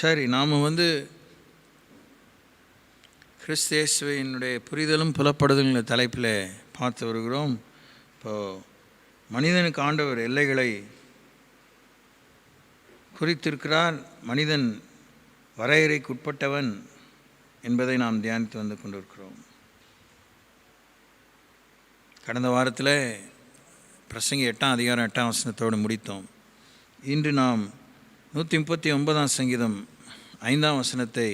சரி, நாம் கிறிஸ்து இயேசுவினுடைய புரிதலும் புலப்படுதலுங்கிற தலைப்பில் பார்த்து வருகிறோம். இப்போது மனிதனுக்கு ஆண்டவர் எல்லைகளை குறித்திருக்கிறார். மனிதன் வரையறைக்கு உட்பட்டவன் என்பதை நாம் தியானித்து வந்து கொண்டிருக்கிறோம். கடந்த வாரத்தில் பிரசங்கி 8ஆம் அதிகாரம் 8ஆம் வசனத்தோடு முடித்தோம். இன்று நாம் 139ஆம் சங்கீதம் 5ஆம் வசனத்தை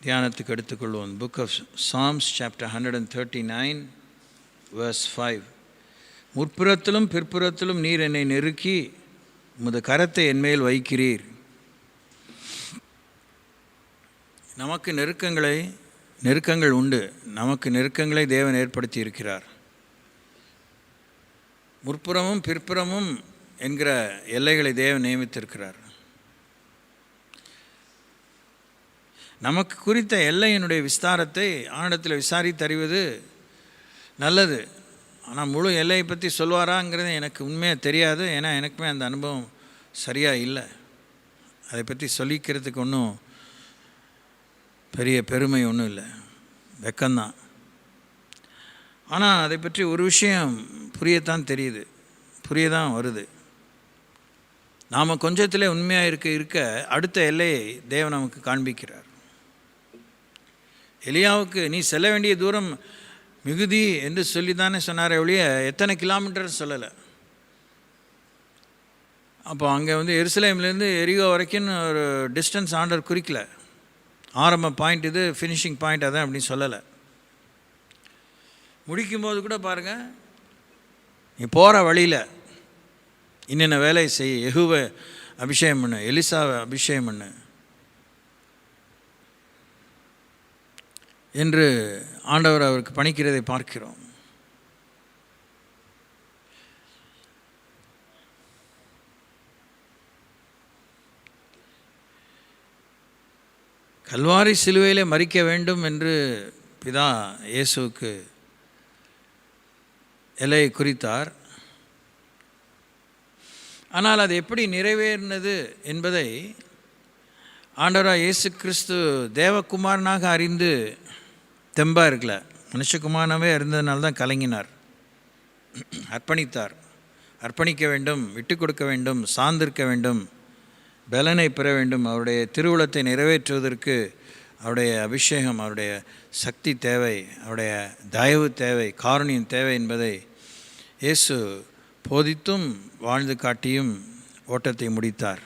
தியானத்துக்கு எடுத்துக்கொள்வோம். Book of Psalms chapter 139 verse 5. முற்புறத்திலும் பிற்புறத்திலும் நீர் என்னை நெருக்கி உமது கரத்தை என்மேல் வைக்கிறீர். நமக்கு நெருக்கங்கள் உண்டு. நமக்கு நெருக்கங்களை தேவன் ஏற்படுத்தி இருக்கிறார். முற்புறமும் பிற்புறமும் என்கிற எல்லைகளை தேவன் நியமித்திருக்கிறார். நமக்கு குறித்த எல்லையினுடைய விஸ்தாரத்தை ஆண்டத்தில் விசாரித்தறிவது நல்லது. ஆனால் முழு எல்லையை பற்றி சொல்வாராங்கிறது எனக்கு உண்மையாக தெரியாது. ஏன்னா எனக்குமே அந்த அனுபவம் சரியாக இல்லை. அதை பற்றி சொல்லிக்கிறதுக்கு ஒன்றும் பெரிய பெருமை ஒன்றும் இல்லை, வெக்கம்தான். ஆனால் அதை பற்றி ஒரு விஷயம் புரியத்தான் தெரியுது, புரியதான் வருது. நாம் கொஞ்சத்திலே உண்மையாக இருக்க அடுத்த எல்லையை தேவன் நமக்கு காண்பிக்கிறார். எலியாவுக்கு நீ செல்ல வேண்டிய தூரம் மிகுதி என்று சொல்லி தானே சொன்னாரே ஒழிய எத்தனை கிலோமீட்டர் சொல்லலை. அப்போ அங்கே எருசலேம்லேருந்து எரிகோ வரைக்கும் ஒரு டிஸ்டன்ஸ் ஆண்டர் குறிக்கல. ஆரம்ப பாயிண்ட் இது, ஃபினிஷிங் பாயிண்ட் அதான் அப்படின்னு சொல்லலை. முடிக்கும்போது கூட பாருங்கள், நீ போகிற வழியில் இன்னென்ன வேலை செய், யெகூவை அபிஷேகம் பண்ணு, எலிசாவை அபிஷேகம் பண்ணு என்று ஆண்டவர் அவருக்கு பணிக்கிறதை பார்க்கிறோம். கல்வாரி சிலுவையிலே மரிக்க வேண்டும் என்று பிதா இயேசுவுக்கு எல்லையை குறித்தார். ஆனால் அது எப்படி நிறைவேறினது என்பதை ஆண்டவராக இயேசு கிறிஸ்து தேவகுமாரனாக அறிந்து தெம்பாக இருக்கல, மனுஷகுமாரனாகவே இருந்ததுனால தான் கலங்கினார். அர்ப்பணிக்க வேண்டும், விட்டு கொடுக்க வேண்டும், சார்ந்திருக்க வேண்டும், பலனை பெற வேண்டும். அவருடைய திருவுளத்தை நிறைவேற்றுவதற்கு அவருடைய அபிஷேகம், அவருடைய சக்தி தேவை, அவருடைய தயவு தேவை, காருண்யம் தேவை என்பதை இயேசு போதித்தும் வாழ்ந்து காட்டியும் ஓட்டத்தை முடித்தார்.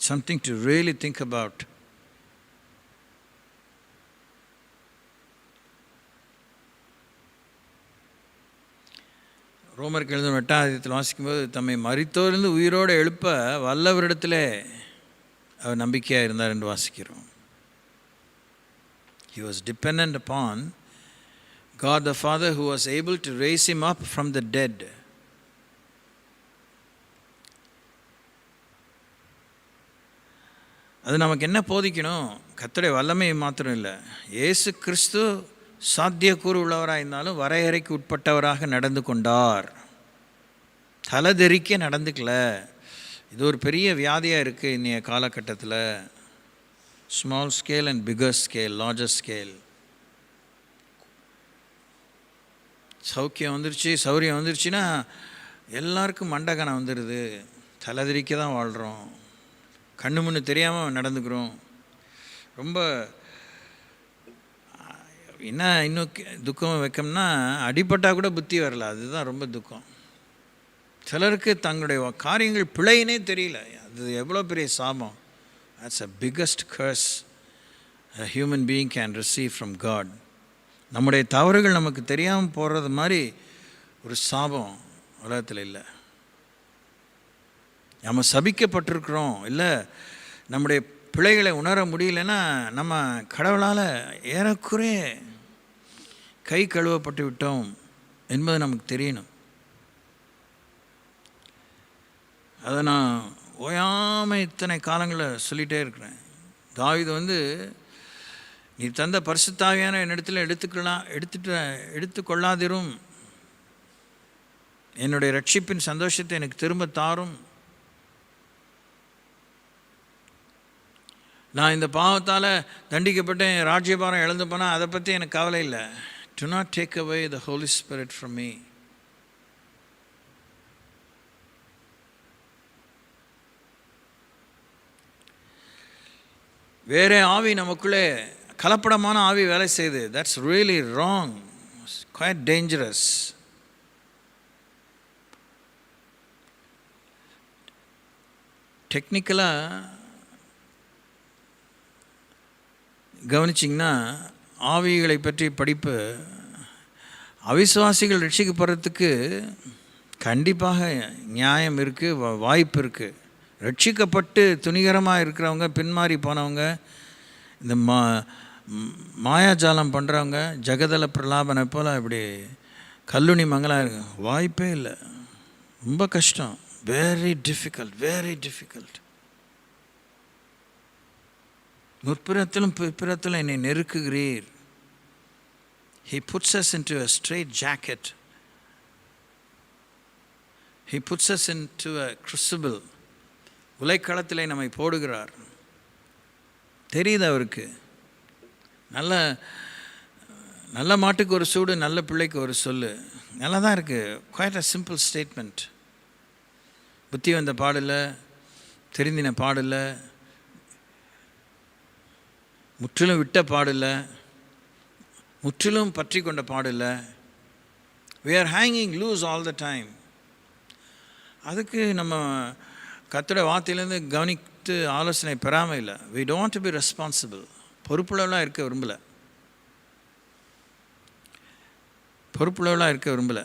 Something to really think about. ரோமருக்கு எழுதும் 8ஆம் அதிகாரத்தில் வாசிக்கும்போது தம்மை மரித்தோரிலிருந்து உயிரோடு எழுப்ப வல்லவரிடத்திலே அவர் நம்பிக்கையாக இருந்தார் என்று வாசிக்கிறோம். He was dependent upon God the Father who was able to raise him up from the dead. அது நமக்கு என்ன போதிக்கணும்? கர்த்தருடைய வல்லமை மாத்திரம் இல்லை, இயேசு கிறிஸ்து சாத்தியக்கூறு உள்ளவராக இருந்தாலும் வரையறைக்கு உட்பட்டவராக நடந்து கொண்டார். தலைதெறிக்க நடந்துக்கல. இது ஒரு பெரிய வியாதியாக இருக்குது இன்றைய காலகட்டத்தில். Small scale and figure scale, larger scale. சௌரியம் வந்துருச்சுன்னா எல்லாருக்கும் மண்டகனம் வந்துடுது. தலைதெறிக்க தான் வாழ்கிறோம், கண்ணு முன்னு தெரியாமல் நடந்துக்கிறோம். ரொம்ப என்ன இன்னும் துக்கம் வைக்கம்னா, அடிப்பட்டால் கூட புத்தி வரல, அதுதான் ரொம்ப துக்கம். சிலருக்கு தங்களுடைய காரியங்கள் பிழையினே தெரியல. அது எவ்வளோ பெரிய சாபம். That's a biggest curse a human being can receive from God. நம்முடைய தவறுகள் நமக்கு தெரியாமல் போகிறது மாதிரி ஒரு சாபம் உலகத்தில் இல்லை. நம்ம சபிக்கப்பட்டிருக்கிறோம், இல்லை நம்முடைய பிழைகளை உணர முடியலன்னா நம்ம கடவுளால் ஏறக்குறைய கை கழுவப்பட்டு விட்டோம் என்பது நமக்கு தெரியணும். அதை நான் ஓயாமல் இத்தனை காலங்களில் சொல்லிகிட்டே இருக்கிறேன். தாவீது நீ தந்த பரிசுத்த ஆவியான என்னிடத்தில் எடுத்துக்கொள்ளாதிரும், என்னுடைய ரட்சிப்பின் சந்தோஷத்தை எனக்கு திரும்ப தாரும். நான் இந்த பாவத்தால் தண்டிக்கப்பட்டு என் ராஜ்யபாரம் இழந்து போனால் அதை பற்றி எனக்கு கவலை இல்லை. Do not take away the Holy Spirit from me. வேறே ஆவி நமக்குள்ளே கலப்படமான ஆவி வேலை செய்யுது. That's really wrong. It's quite dangerous. டெக்னிக்கலாக கவனிச்சிங்கன்னா ஆவிகளை பற்றி படிப்பு அவிசுவாசிகள் ரட்சிக்கப்படுறதுக்கு கண்டிப்பாக நியாயம் இருக்குது, வாய்ப்பு இருக்குது. ரட்சிக்கப்பட்டு துணிகரமாக இருக்கிறவங்க, பின்மாறி போனவங்க, இந்த மாயாஜாலம் பண்ணுறவங்க, ஜெகதல பிரலாபனை போல் இப்படி கல்லுனி மங்களாக இருக்கு, வாய்ப்பே இல்லை. ரொம்ப கஷ்டம். Very difficult, very difficult. முற்பிறத்திலும் பிற்பிறத்திலும் என்னை நெருக்குகிறீர். He puts us into a straight jacket. He puts us into a crucible. உலைக்களத்திலே நம்மை போடுகிறார். தெரியுது அவருக்கு. நல்ல நல்ல மாட்டுக்கு ஒரு சூடு, நல்ல பிள்ளைக்கு ஒரு சொல்லு. நல்லா தான் இருக்குது. Quite a simple statement. புத்தி வந்த பாடல, தெரிந்தின பாடல, முற்றிலும் விட்ட பாடல, முற்றிலும் பற்றி கொண்ட பாடல. we are hanging loose all the time. அதுக்கு நம்ம கர்த்தருடைய வார்த்தையிலேருந்து கவனித்து ஆலோசனை பெறாமல் இல்லை. we don't want to be responsible. பொறுப்புள்ளவளாக இருக்க விரும்பலை. பொறுப்புள்ளவளாக இருக்க விரும்பலை.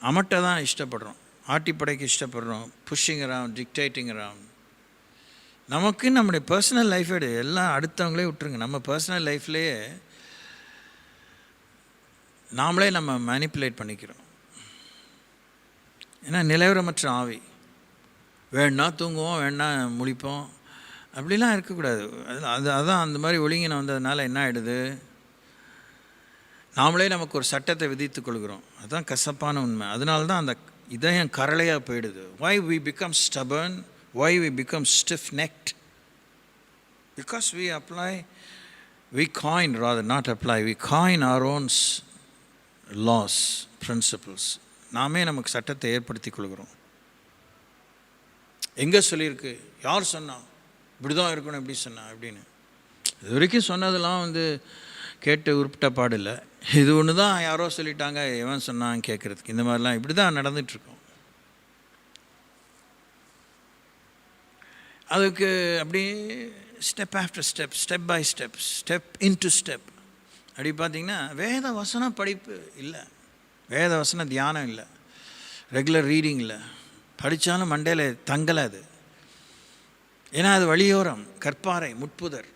அமட்டை தான் இஷ்டப்படுறோம், ஆட்டிப்படைக்கு இஷ்டப்படுறோம், புஷ்ஷிங் அரவுண்ட், டிக்டேட்டிங் அரவுண்ட். நமக்கு நம்முடைய பர்சனல் லைஃப் எல்லாம் அடுத்தவங்களே விட்டுருங்க. நம்ம பர்சனல் லைஃப்லேயே நாமளே நம்ம மேனிப்புலேட் பண்ணிக்கிறோம். ஏன்னா நிலவரமற்ற ஆவி. வேணா தூங்குவோம், வேணா முழிப்போம், அப்படிலாம் இருக்கக்கூடாது. அதான் அந்த மாதிரி ஒழுங்கின வந்ததுனால என்ன ஆகிடுது, நாமளே நமக்கு ஒரு சட்டத்தை விதித்து கொள்கிறோம். அதுதான் கசப்பான உண்மை. அதனால தான் அந்த இதயம் கரளையாக போயிடுது. why we become stubborn, why we become stiff-necked? Because we coin, rather not apply, we coin our own laws, principles. நாமே நமக்கு சட்டத்தை ஏற்படுத்தி கொள்கிறோம். எங்கே சொல்லியிருக்கு, யார் சொன்னா, இப்படி தான் இருக்கணும், எப்படி சொன்னா அப்படின்னு. இது வரைக்கும் சொன்னதெல்லாம் கேட்டு உருப்பிட்ட பாடில்லை. இது ஒன்று தான் யாரோ சொல்லிட்டாங்க, எவன் சொன்னான் கேட்குறதுக்கு. இந்த மாதிரிலாம் இப்படி தான் நடந்துகிட்ருக்கோம். அதுக்கு அப்படி step after step, step by step, step into step அப்படி பார்த்திங்கன்னா வேத வசன படிப்பு இல்லை, வேத வசன தியானம் இல்லை, ரெகுலர் ரீடிங் இல்லை. படித்தாலும் மண்டையில் தங்கலை அது. ஏன்னா அது வழியோரம், கற்பாறை, முட்புதர்.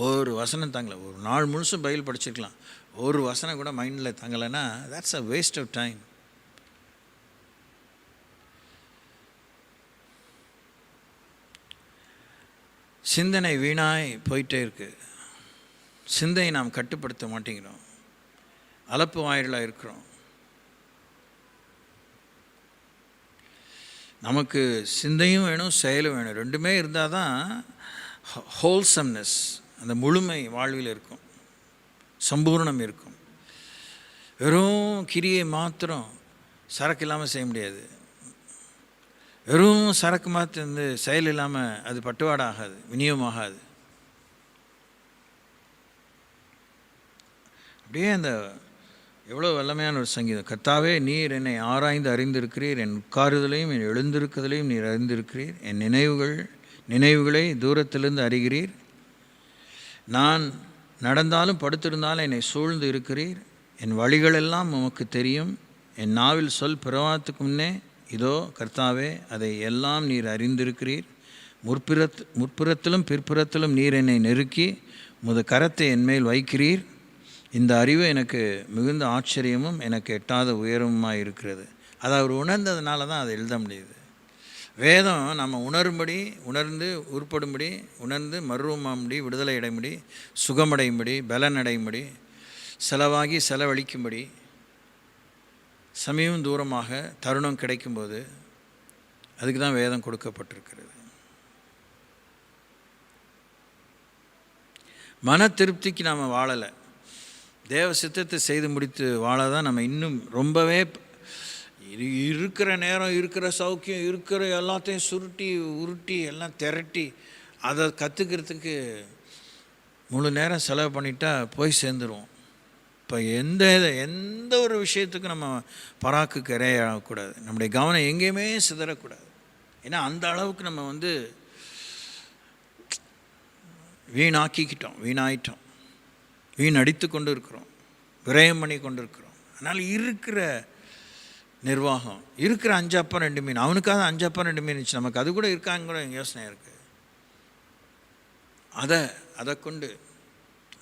ஒரு வசனம் தங்கலை. ஒரு நாள் முழுசும் பைபிள் படிச்சிருக்கலாம், ஒரு வசனம் கூட மைண்டில் தங்கலைன்னா that's a waste of time. சிந்தனை வீணாய் போயிட்டே இருக்கு. சிந்தையை நாம் கட்டுப்படுத்த மாட்டேங்கிறோம், அலப்பு வாயிலாக இருக்கிறோம். நமக்கு சிந்தையும் வேணும், செயலும் வேணும். ரெண்டுமே இருந்தால் தான் ஹோல்சம்னஸ், அந்த முழுமை வாழ்வில் இருக்கும், சம்பூர்ணம் இருக்கும். வெறும் கிரியை மாத்திரம் சரக்கு இல்லாமல் செய்ய முடியாது. வெறும் சரக்கு மாத்திரம் செயல் இல்லாமல் அது பட்டுவாடை ஆகாது, விநியோகமாகாது. அப்படியே அந்த எவ்வளோ வல்லமையான ஒரு சங்கீதம். கர்த்தாவே, நீர் என்னை ஆராய்ந்து அறிந்திருக்கிறீர், என் உட்காருதலையும் என் எழுந்திருக்குதலையும் நீர் அறிந்திருக்கிறீர், என் நினைவுகளை தூரத்திலிருந்து அறிகிறீர். நான் நடந்தாலும் படுத்திருந்தாலும் என்னை சூழ்ந்து இருக்கிறீர். என் வழிகளெல்லாம் உமக்கு தெரியும். என் நாவில் சொல் பிறவாத்துக்கு முன்னே இதோ கர்த்தாவே அதை எல்லாம் நீர் அறிந்திருக்கிறீர். முற்புறத்திலும் பிற்புறத்திலும் நீர் என்னை நெருக்கி உமது கரத்தை என்மேல் வைக்கிறீர். இந்த அறிவு எனக்கு மிகுந்த ஆச்சரியமும் எனக்கு எட்டாத உயரமுமாக இருக்கிறது. அதை அவர் உணர்ந்ததுனால தான் அதை எழுத முடியுது. வேதம் நம்ம உணர்ந்து உருப்படும்படி, உணர்ந்து மறுரூபமாகும்படி, விடுதலை அடையும்படி, சுகமடையும்படி, பலன் அடையும்படி, செலவாகி செலவழிக்கும்படி, சமயம் தூரமாக தருணம் கிடைக்கும்போது அதுக்கு தான் வேதம் கொடுக்கப்பட்டிருக்கிறது. மன திருப்திக்கு நாம் வாழலை, தேவ சித்தத்தை செய்து முடித்து வாழ தான் நம்ம இன்னும் ரொம்பவே இருக்கிற நேரம், இருக்கிற சௌக்கியம், இருக்கிற எல்லாத்தையும் சுருட்டி உருட்டி எல்லாம் திரட்டி அதை கற்றுக்கிறதுக்கு முழு நேரம் செலவு பண்ணிட்டா போய் சேர்ந்துருவோம். இப்போ எந்த ஒரு விஷயத்துக்கும் நம்ம பராக்குக்கு இரையாகக்கூடாது. நம்முடைய கவனம் எங்கேயுமே சிதறக்கூடாது. ஏன்னா அந்த அளவுக்கு நம்ம வீணாயிட்டோம், வீணடித்து கொண்டு இருக்கிறோம், விரயம் பண்ணி கொண்டு இருக்கிறோம். அதனால் இருக்கிற நிர்வாகம், இருக்கிற 5 அப்பம் 2 மீன், அவனுக்காக 5 அப்பம் 2 மீன் இருந்துச்சு, நமக்கு அது கூட இருக்காங்க கூட யோசனை இருக்குது.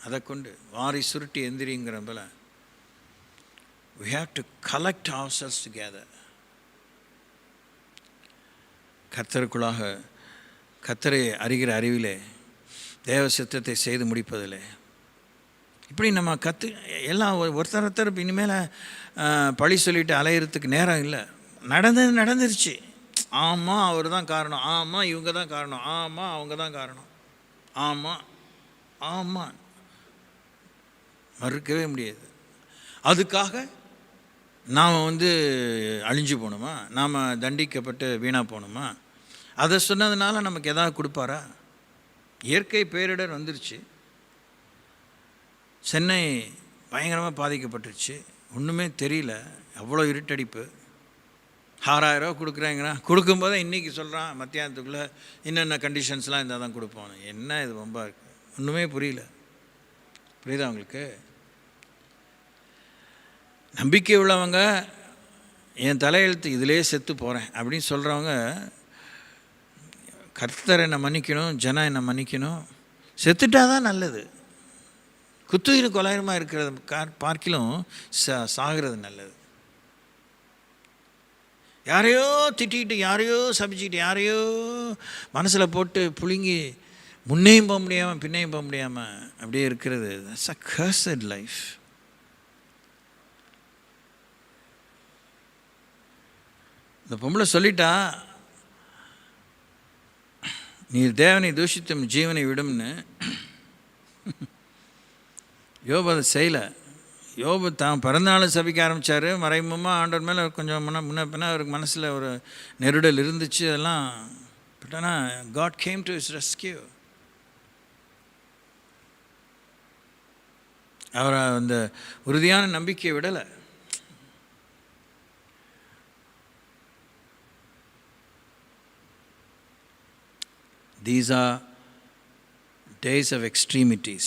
அதை கொண்டு வாரி சுருட்டி எந்திரிங்கிற போல we have to collect ourselves together. கர்த்தருக்குள்ளாக, கர்த்தரை அறிகிற அறிவிலே, தேவ சித்தத்தை செய்து முடிப்பதில்லை. இப்படி நம்ம எல்லாம் ஒருத்தர் இனிமேல் பழி சொல்லிட்டு அலையிறதுக்கு நேரம் இல்லை. நடந்துருச்சு. ஆமாம் அவர் தான் காரணம், ஆமாம் இவங்க தான் காரணம், ஆமாம் அவங்க தான் காரணம், ஆமாம் மறுக்கவே முடியாது. அதுக்காக நாம் அழிஞ்சு போகணுமா? நாம் தண்டிக்கப்பட்டு வீணாக போகணுமா? அதை சொன்னதுனால நமக்கு எதாவது கொடுப்பாரா? இயற்கை பேரிடர் வந்துருச்சு, சென்னை பயங்கரமாக பாதிக்கப்பட்டுருச்சு, ஒன்றுமே தெரியல, அவ்வளோ இருட்டடிப்பு. 6000 ரூபா கொடுக்குறாங்கன்னா, கொடுக்கும்போதே இன்றைக்கி சொல்கிறான் மத்தியானத்துக்குள்ளே என்னென்ன கண்டிஷன்ஸ்லாம் இருந்தால் தான் கொடுப்போம். என்ன இது ரொம்ப இருக்குது, ஒன்றுமே புரியல. புரியுதா உங்களுக்கு? நம்பிக்கை உள்ளவங்க என் தலையெழுத்து இதிலே செத்து போகிறேன் அப்படின்னு சொல்கிறவங்க, கர்த்தர் என்னை மன்னிக்கணும், ஜனம் என்னை மன்னிக்கணும், செத்துட்டா தான் நல்லது. குத்துயிர் கொலையமாக இருக்கிறது பார்க்கிலும் சாகிறது நல்லது. யாரையோ திட்டிகிட்டு, யாரையோ சபிச்சுக்கிட்டு, யாரையோ மனசில் போட்டு புழுங்கி முன்னையும் போக முடியாமல் பின்னையும் போக முடியாமல் அப்படியே இருக்கிறது, தட்ஸ் அ கர்ஸ்ட் லைஃப். இந்த பொம்பளை சொல்லிட்டா, நீ தேவனை தூஷித்தும் ஜீவனை விடும்னு. யோபு அதை செய்யலை. யோபு தான் பிறந்தநாள் சபிக்க ஆரம்பித்தார். மறைமுகமாக ஆண்டவர் மேலே கொஞ்சம் முன்ன பின்னா அவருக்கு மனசில் ஒரு நெருடல் இருந்துச்சு, அதெல்லாம். பட் ஆனால் God came to his rescue. அவர் அந்த உறுதியான நம்பிக்கையை விடலை. These are days of extremities.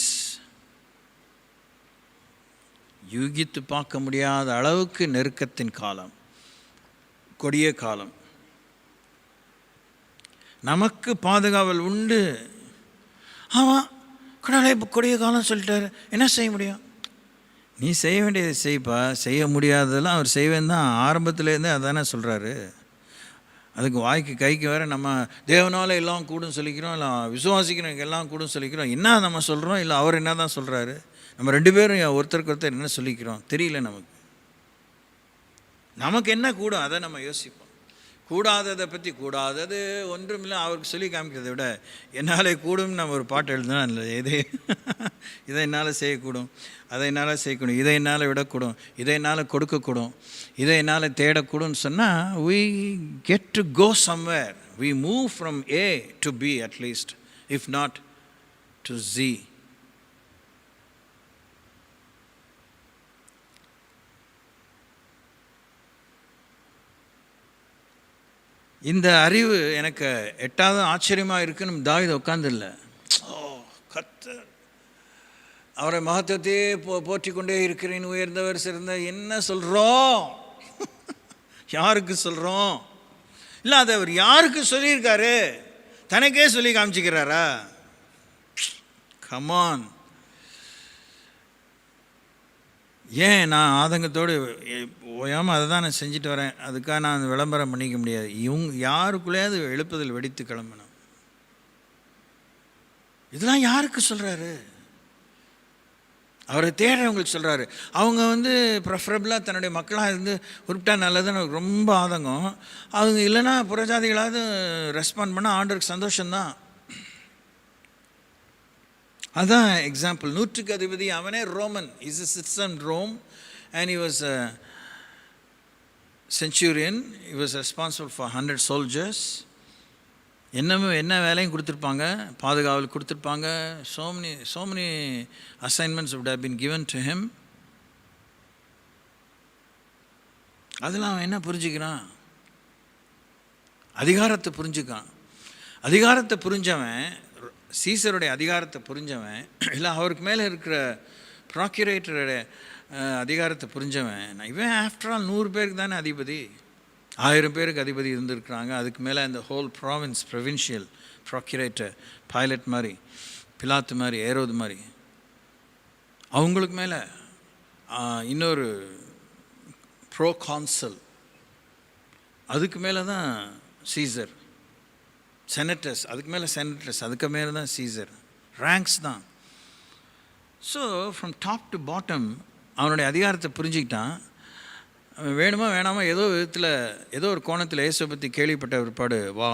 யூகித்து பார்க்க முடியாத அளவுக்கு நெருக்கத்தின் காலம், கொடிய காலம். நமக்கு பாதுகாவல் உண்டு. ஆமாம், கடவுளே கொடிய காலம் சொல்லிட்டாரு, என்ன செய்ய முடியும்? நீ செய்ய வேண்டியதை செய்ப்பா. செய்ய முடியாததெல்லாம் அவர் செய்வேன் தான் ஆரம்பத்துலேருந்தே அதானே சொல்கிறாரு. அதுக்கு வாய்க்கு கைக்கு வேறு நம்ம தேவனால் எல்லாம் கூடும் சொல்லிக்கிறோம், இல்லை விசுவாசிக்கிறோம் எல்லாம் கூடும் சொல்லிக்கிறோம். என்ன நம்ம சொல்கிறோம், இல்லை அவர் என்ன தான் சொல்கிறாரு? நம்ம 2 பேரும் ஒருத்தருக்கு ஒருத்தர் என்ன சொல்லிக்கிறோம் தெரியல. நமக்கு என்ன கூடும் அதை நம்ம யோசிப்போம். கூடாததை பற்றி, கூடாதது ஒன்றுமில்லை அவருக்கு சொல்லி காமிக்கிறதை விட, என்னால் கூடும் நம்ம ஒரு பாட்டு எழுதுனா இல்லை, இதை என்னால் செய்யக்கூடும், அதை என்னால் செய்யக்கூடும், இதை என்னால் விடக்கூடும், இதை என்னால் கொடுக்கக்கூடும், இதை என்னால் தேடக்கூடும்னு சொன்னால் we get to go somewhere. We move from A to B at least, if not to Z. இந்த அறிவு எனக்கு எட்டாவது ஆச்சரியமாக இருக்குன்னு தாவீது உட்காந்துல்ல. கர்த்தர் அவரை மகத்துவத்தையே போற்றி கொண்டே இருக்கிறேன், உயர்ந்தவர் சிறந்த. என்ன சொல்கிறோம்? யாருக்கு சொல்கிறோம்? இல்லை, அதை அவர் யாருக்கு சொல்லியிருக்காரு? தனக்கே சொல்லி காமிச்சிக்கிறாரா? கமான். ஏன் நான் ஆதங்கத்தோடு ஓயாமல் அதை தான் நான் செஞ்சுட்டு வரேன், அதுக்காக நான் விளம்பரம் பண்ணிக்க முடியாது. யாருக்குள்ளேயாவது எழுப்புதல் வெடித்து கிளம்பணும். இதெல்லாம் யாருக்கு சொல்கிறாரு? அவரை தேடுறவங்களுக்கு சொல்கிறாரு. அவங்க ப்ரெஃபரபிளாக தன்னுடைய மக்களாக இருந்து உருப்பிட்டா நல்லதுன்னு எனக்கு ரொம்ப ஆதங்கம். அவங்க இல்லைன்னா புறஜாதிகளாவது ரெஸ்பாண்ட் பண்ணால் ஆண்டவருக்கு சந்தோஷம்தான். அதுதான் எக்ஸாம்பிள். 100க்கு அதிபதி அவனே Roman, is a citizen Rome and he was a centurion. He was responsible for 100 soldiers. என்ன வேலையும் கொடுத்துருப்பாங்க, பாதுகாவல் கொடுத்துருப்பாங்க. so many assignments would have been given to him. அதெல்லாம் அவன் என்ன புரிஞ்சுக்கிறான்? அதிகாரத்தை புரிஞ்சுக்கான். அதிகாரத்தை புரிஞ்சவன், சீசருடைய அதிகாரத்தை புரிஞ்சவன், இல்லை அவருக்கு மேலே இருக்கிற ப்ராக்யூரேட்டருடைய அதிகாரத்தை புரிஞ்சவன், இவன் ஆஃப்டர் ஆல் 100 பேருக்கு தானே அதிபதி, 1000 பேருக்கு அதிபதி இருந்திருக்கிறாங்க. அதுக்கு மேலே இந்த ஹோல் ப்ராவின்ஸ் ப்ரொவின்ஷியல் ப்ராக்யூரேட்டர், பைலட் மாதிரி, பிலாத்து மாதிரி, ஏரோது மாதிரி, அவங்களுக்கு மேலே இன்னொரு ப்ரோ கான்சல், அதுக்கு மேலே தான் சீசர். செனட்டர்ஸ், அதுக்கு மேலே செனட்டர்ஸ், அதுக்கு மேலே தான் சீசர். ரேங்க்ஸ் தான். So from top to bottom அவனுடைய அதிகாரத்தை புரிஞ்சுக்கிட்டான். வேணுமா வேணாமா ஏதோ விதத்தில் ஏதோ ஒரு கோணத்தில் இயேசுவை பற்றி கேள்விப்பட்ட பிற்பாடு, வா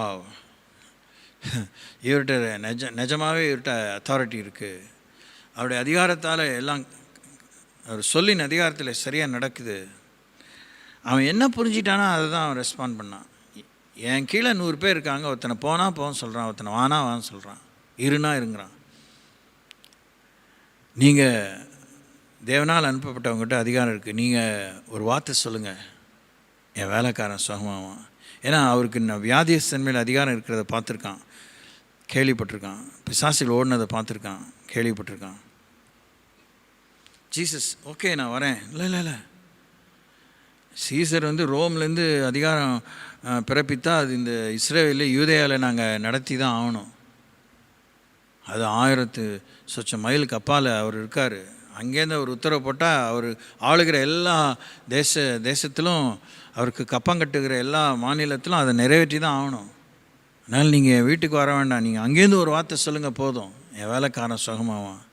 இவர்கிட்ட நிஜமாகவே இவர்கிட்ட அத்தாரிட்டி இருக்குது, அவருடைய அதிகாரத்தால் எல்லாம் அவர் சொல்லின அதிகாரத்தில் சரியாக நடக்குது. அவன் என்ன புரிஞ்சிட்டானோ அதை தான் அவன் ரெஸ்பாண்ட் பண்ணான். என் கீழே 100 பேர் இருக்காங்க, ஒருத்தனை போனால் போன்னு சொல்கிறான், ஒருத்தனை வான்னு சொல்கிறான், இருனா இருங்கிறான். நீங்கள் தேவனால் அனுப்பப்பட்டவங்ககிட்ட அதிகாரம் இருக்குது, நீங்கள் ஒரு வார்த்தை சொல்லுங்கள், என் வேலைக்காரன் சுகமாவான். ஏன்னா அவருக்கு வியாதியஸ்தன் மேல் அதிகாரம் இருக்கிறத பார்த்துருக்கான், கேள்விப்பட்டிருக்கான். பிசாசுகள் ஓடினதை பார்த்துருக்கான், கேள்விப்பட்டிருக்கான். ஜீசஸ் ஓகே நான் வரேன். இல்லை சீசர் ரோம்லேருந்து அதிகாரம் பிறப்பித்தா அது இந்த இஸ்ரேலில் யூதேயாவில் நாங்கள் நடத்தி தான் ஆகணும். அது 1000 சொச்சம் மைலுக்கு அப்பால் அவர் இருக்கார். அங்கேருந்து அவர் உத்தரவு போட்டால் அவர் ஆளுகிற எல்லா தேசத்திலும், அவருக்கு கப்பம் கட்டுகிற எல்லா மாநிலத்திலும் அதை நிறைவேற்றி தான் ஆகணும். அதனால் நீங்கள் வீட்டுக்கு வர வேண்டாம், நீங்கள் அங்கேருந்து ஒரு வார்த்தை சொல்லுங்கள் போதும், என் வேலைக்காரன் சுகமாவான்.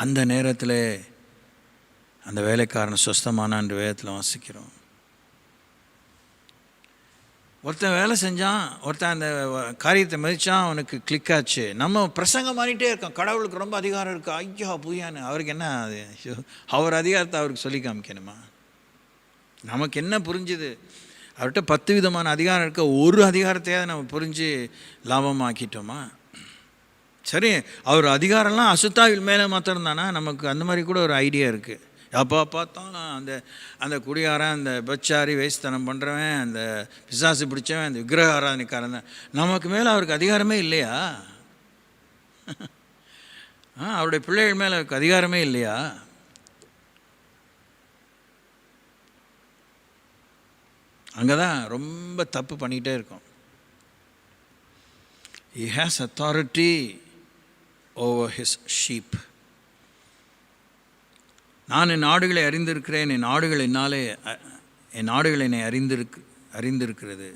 அந்த நேரத்தில் அந்த வேலைக்காரன் சொஸ்தமானான்னு வேதத்தில் வாசிக்கிறோம். ஒருத்தன் வேலை செஞ்சான், ஒருத்தன் அந்த காரியத்தை மதித்தான், அவனுக்கு கிளிக் ஆச்சு. நம்ம பிரசங்கம் பண்ணிகிட்டே இருக்கோம், கடவுளுக்கு ரொம்ப அதிகாரம் இருக்குது, ஐயா பூயான்னு. அவருக்கு என்ன அது, அவர் அதிகாரத்தை அவருக்கு சொல்லி காமிக்கணுமா? நமக்கு என்ன புரிஞ்சுது? அவர்கிட்ட 10 விதமான அதிகாரம் இருக்க, ஒரு அதிகாரத்தையாவது நம்ம புரிஞ்சு லாபமாக்கிட்டோமா? சரி, அவர் அதிகாரம்லாம் அசுத்தாவில் மேலே மாத்திரம் தானே, நமக்கு அந்த மாதிரி கூட ஒரு ஐடியா இருக்குது. அப்போ பார்த்தாலும் அந்த குடியாரன், அந்த பச்சாரி வேஸ்தனம் பண்ணுறவன், அந்த பிசாசு பிடிச்சவன், அந்த விக்கிரக ஆராதனைக்காரன் தான். நமக்கு மேலே அவருக்கு அதிகாரமே இல்லையா? அவருடைய பிள்ளைகள் மேலே அவருக்கு அதிகாரமே இல்லையா? அங்கே தான் ரொம்ப தப்பு பண்ணிக்கிட்டே இருக்கோம். He has authority over his sheep. நான் என் ஆடுகளை அறிந்திருக்கிறேன், என் ஆடுகள் என்னை அறிந்திருக்கிறது.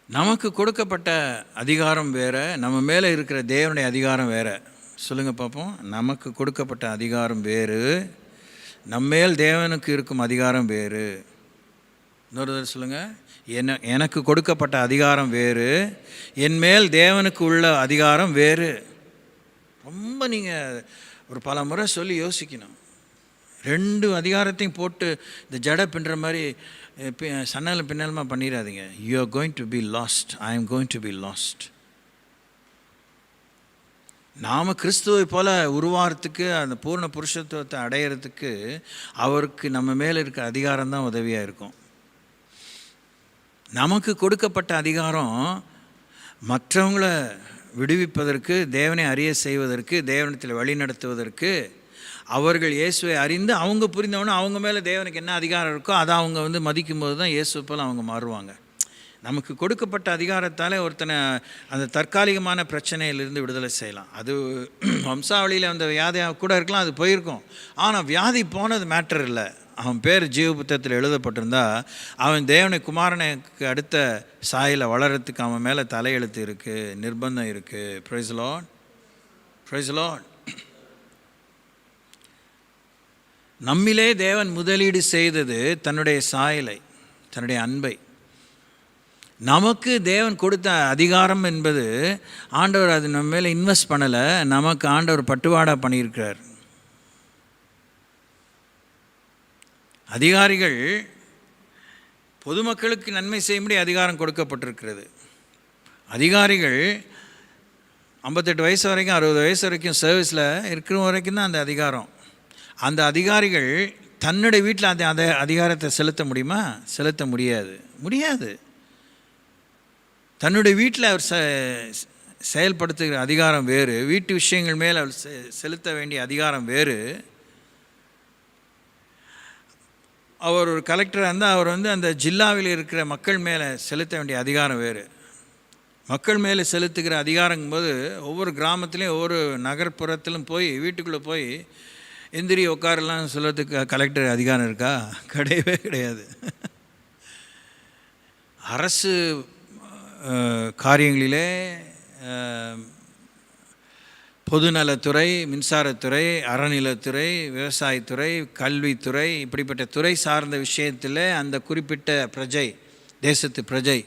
நமக்கு கொடுக்கப்பட்ட அதிகாரம் வேறு, நம்ம மேலே இருக்கிற தேவனுடைய அதிகாரம் வேறு. சொல்லுங்கள் பார்ப்போம். நமக்கு கொடுக்கப்பட்ட அதிகாரம் வேறு, நம்மேல் தேவனுக்கு இருக்கும் அதிகாரம் வேறு. இன்னொரு தடவை சொல்லுங்கள். எனக்கு கொடுக்கப்பட்ட அதிகாரம் வேறு, என் மேல் தேவனுக்கு உள்ள அதிகாரம் வேறு. ரொம்ப நீங்கள் ஒரு பல முறை சொல்லி யோசிக்கணும். 2 அதிகாரத்தையும் போட்டு இந்த ஜடை பின்னுற மாதிரி சன்னலும் பின்னலுமா பண்ணிடாதீங்க. You are going to be lost. I am going to be lost. நாம் கிறிஸ்துவை போல் உருவாகிறதுக்கு, அந்த பூர்ண புருஷத்துவத்தை அடையிறதுக்கு அவருக்கு நம்ம மேலே இருக்க அதிகாரம் தான் உதவியாக இருக்கும். நமக்கு கொடுக்கப்பட்ட அதிகாரம் மற்றவங்கள விடுவிப்பதற்கு, தேவனை அறிய செய்வதற்கு, தேவனத்தில் வழி நடத்துவதற்கு, அவர்கள் இயேசுவை அறிந்து அவங்க புரிந்தவொன்னே அவங்க மேலே தேவனுக்கு என்ன அதிகாரம் இருக்கோ அதை அவங்க மதிக்கும்போது தான் இயேசு போல் அவங்க மாறுவாங்க. நமக்கு கொடுக்கப்பட்ட அதிகாரத்தால் ஒருத்தனை அந்த தற்காலிகமான பிரச்சனையிலிருந்து விடுதலை செய்யலாம். அது வம்சாவளியில் அந்த வியாதியாக கூட இருக்கலாம், அது போயிருக்கும். ஆனால் வியாதி போனது மேட்டர் இல்லை, அவன் பேர் ஜீவ புத்தகத்தில் எழுதப்பட்டிருந்தா அவன் தேவனை குமாரனுக்கு அடுத்த சாயலை வளர்கிறதுக்கு அவன் மேலே தலையெழுத்து இருக்குது, நிர்பந்தம் இருக்குது. Praise Lord, praise Lord. நம்மிலே தேவன் முதலீடு செய்தது தன்னுடைய சாயலை, தன்னுடைய அன்பை. நமக்கு தேவன் கொடுத்த அதிகாரம் என்பது ஆண்டவர் அது நம்ம மேலே இன்வெஸ்ட் பண்ணலை, நமக்கு ஆண்டவர் பட்டுவாடா பண்ணியிருக்கிறார். அதிகாரிகள் பொதுமக்களுக்கு நன்மை செய்யும்படி அதிகாரம் கொடுக்கப்பட்டிருக்கிறது. அதிகாரிகள் 58 வயசு வரைக்கும் 60 வயசு வரைக்கும் சர்வீஸில் இருக்கிற வரைக்கும் தான் அந்த அதிகாரம். அந்த அதிகாரிகள் தன்னுடைய வீட்டில் அந்த அதிகாரத்தை செலுத்த முடியுமா? செலுத்த முடியாது. தன்னுடைய வீட்டில் அவர் செயல்படுத்துகிற அதிகாரம் வேறு, வீட்டு விஷயங்கள் மேலே அவர் செலுத்த வேண்டிய அதிகாரம் வேறு. அவர் ஒரு கலெக்டராக இருந்தால் அவர் அந்த ஜில்லாவில் இருக்கிற மக்கள் மேலே செலுத்த வேண்டிய அதிகாரம் வேறு. மக்கள் மேலே செலுத்துகிற அதிகாரங்கும்போது ஒவ்வொரு கிராமத்துலேயும் ஒவ்வொரு நகர்ப்புறத்திலும் போய் வீட்டுக்குள்ளே போய் எந்திரி உட்காரெல்லாம் சொல்கிறதுக்கு கலெக்டர் அதிகாரம் இருக்கா? கிடையவே கிடையாது. அரசு காரியங்களிலே பொதுநலத்துறை, மின்சாரத்துறை, அறநிலத்துறை, விவசாயத்துறை, கல்வித்துறை, இப்படிப்பட்ட துறை சார்ந்த விஷயத்தில் அந்த குறிப்பிட்ட பிரஜை, தேசத்து பிரஜை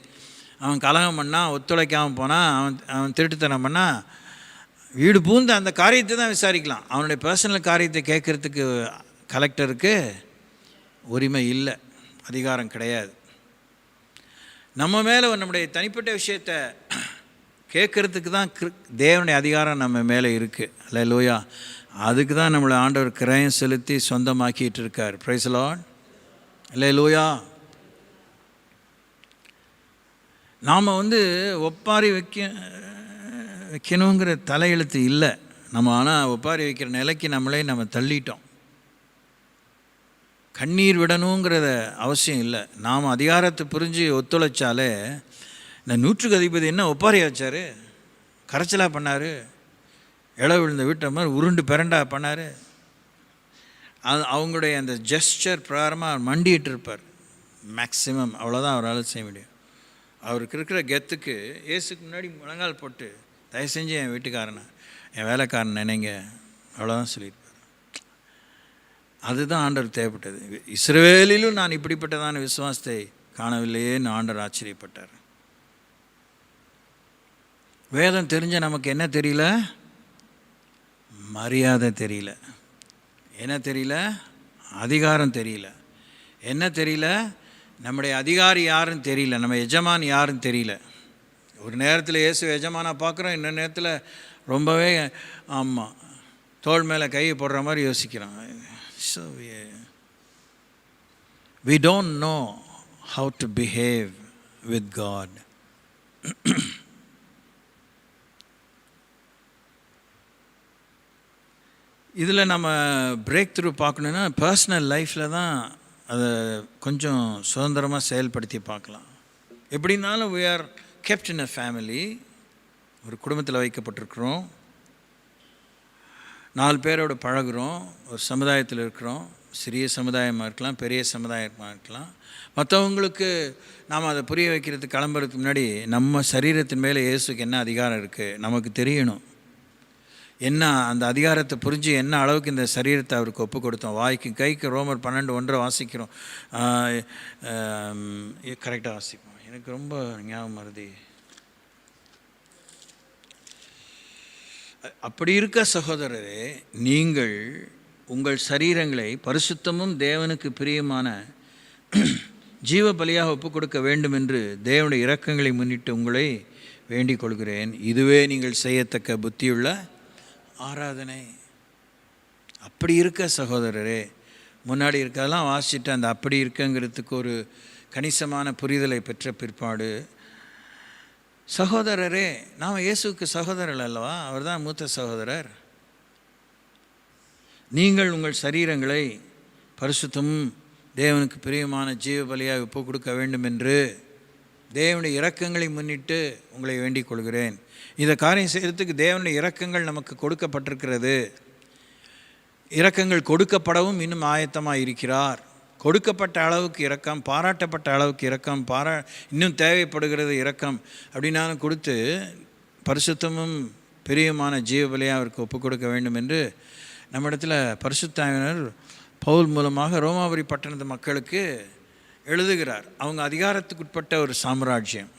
அவன் கலகம் பண்ணால், ஒத்துழைக்காமல் போனால், அவன் திருட்டுத்தனம் பண்ணால் வீடு பூந்து அந்த காரியத்தை தான் விசாரிக்கலாம். அவனுடைய பர்சனல் காரியத்தை கேட்குறதுக்கு கலெக்டருக்கு உரிமை இல்லை, அதிகாரம் கிடையாது. நம்ம மேலே நம்முடைய தனிப்பட்ட விஷயத்தை கேட்குறதுக்கு தான் தேவனுடைய அதிகாரம் நம்ம மேலே இருக்குது. அல்லேலூயா. அதுக்கு தான் நம்மளை ஆண்டவர் கிரயம் செலுத்தி சொந்தமாக்கிட்டு இருக்கார். Praise Lord. அல்லேலூயா. நாம் ஒப்பாரி வைக்கணுங்கிற தலையெழுத்து இல்லை நம்ம. ஆனால் ஒப்பாரி வைக்கிற நிலைக்கு நம்ம தள்ளிட்டோம். கண்ணீர் விடணுங்கிறத அவசியம் இல்லை. நாம் அதிகாரத்தை புரிஞ்சு ஒத்துழைச்சாலே, இந்த 100க்கு அதிபதி என்ன ஒப்பாரியா வச்சார்? கரைச்சலாக பண்ணார். இள விழுந்த வீட்டை மாதிரி உருண்டு பிறண்டா பண்ணார். அவங்களுடைய அந்த ஜெஸ்டர் பிரகாரமாக மண்டிகிட்டு இருப்பார் மேக்சிமம். அவ்வளோதான் அவரால் செய்ய முடியும். அவருக்கு இருக்கிற கெத்துக்கு இயேசுக்கு முன்னாடி முழங்கால் போட்டு, தயவு செஞ்சு என் வீட்டுக்காரனை, என் வேலைக்காரன் நினைங்க, அவ்வளோதான் சொல்லியிருப்பார். அதுதான் ஆண்டவர் தேவைப்பட்டது. இஸ்ரவேலிலும் நான் இப்படிப்பட்டதான விசுவாசத்தை காணவில்லையேன்னு ஆண்டவர் ஆச்சரியப்பட்டார். வேதம் தெரிஞ்ச நமக்கு என்ன தெரியல? மரியாதை தெரியல. என்ன தெரியல? அதிகாரம் தெரியல. என்ன தெரியல? நம்முடைய அதிகாரி யாருன்னு தெரியல. நம்ம எஜமான் யாருன்னு தெரியல. ஒரு நேரத்தில் இயேசு எஜமானாக பார்க்குறோம், இன்னொரு நேரத்தில் ரொம்பவே ஆமாம் தோள் மேலே கையை போடுற மாதிரி யோசிக்கிறோம். So we don't know how to behave with God. இதில் நம்ம பிரேக் த்ரூ பார்க்கணுன்னா பர்சனல் லைஃப்பில் தான் அதை கொஞ்சம் சுதந்திரமாக செயல்படுத்தி பார்க்கலாம். எப்படின்னாலும் we are kept in a family. ஒரு குடும்பத்தில் வைக்கப்பட்டிருக்கிறோம், 4 பேரோடு பழகுறோம், ஒரு சமுதாயத்தில் இருக்கிறோம். சிறிய சமுதாயமாக இருக்கலாம், பெரிய சமுதாயமாக இருக்கலாம். மற்றவங்களுக்கு நாம் அதை புரிய வைக்கிறதுக்கு கிளம்புறதுக்கு முன்னாடி நம்ம சரீரத்தின் மேலே இயேசுக்கு என்ன அதிகாரம் இருக்குது நமக்கு தெரியணும். என்ன அந்த அதிகாரத்தை புரிஞ்சு என்ன அளவுக்கு இந்த சரீரத்தை அவருக்கு ஒப்பு கொடுத்தோம். வாய்க்கு கைக்கு ரோமர் 12:1 வாசிக்கிறோம். கரெக்டாக வாசிப்போம். எனக்கு ரொம்ப ஞாபகம் வருது. அப்படி இருக்க சகோதரரே, நீங்கள் உங்கள் சரீரங்களை பரிசுத்தமும் தேவனுக்கு பிரியமான ஜீவ பலியாக ஒப்பு கொடுக்க வேண்டும் என்று தேவனுடைய இரக்கங்களை முன்னிட்டு உங்களை வேண்டிக் கொள்கிறேன். இதுவே நீங்கள் செய்யத்தக்க புத்தியுள்ள ஆராதனை. அப்படி இருக்க சகோதரரே, முன்னாடி இருக்கதெல்லாம் வாசிச்சுட்டு அந்த அப்படி இருக்கங்கிறதுக்கு ஒரு கணிசமான புரிதலை பெற்ற பிற்பாடு, சகோதரரே, நாம் இயேசுக்கு சகோதரர் அல்லவா? அவர் தான் மூத்த சகோதரர். நீங்கள் உங்கள் சரீரங்களை பரிசுத்தமும் தேவனுக்கு பிரியமான ஜீவ பலியாக ஒப்பு கொடுக்க வேண்டும் என்று தேவனுடைய இரக்கங்களை முன்னிட்டு உங்களை வேண்டிக் கொள்கிறேன். இந்த காரியம் செய்கிறதுக்கு தேவனுடைய இரக்கங்கள் நமக்கு கொடுக்கப்பட்டிருக்கிறது. இரக்கங்கள் கொடுக்கப்படவும் இன்னும் ஆயத்தமாக இருக்கிறார். கொடுக்கப்பட்ட அளவுக்கு இரக்கம், பாராட்டப்பட்ட அளவுக்கு இரக்கம், இன்னும் தேவைப்படுகிறது இரக்கம் அப்படின்னாலும் கொடுத்து பரிசுத்தமும் பிரியமான ஜீவபலியாக அவருக்கு ஒப்புக் கொடுக்க வேண்டும் என்று நம்மிடத்தில் பரிசுத்த ஆவியானவர் பவுல் மூலமாக ரோமாபுரி பட்டணத்து மக்களுக்கு எழுதுகிறார். அவங்க அதிகாரத்துக்குட்பட்ட ஒரு சாம்ராஜ்யம்.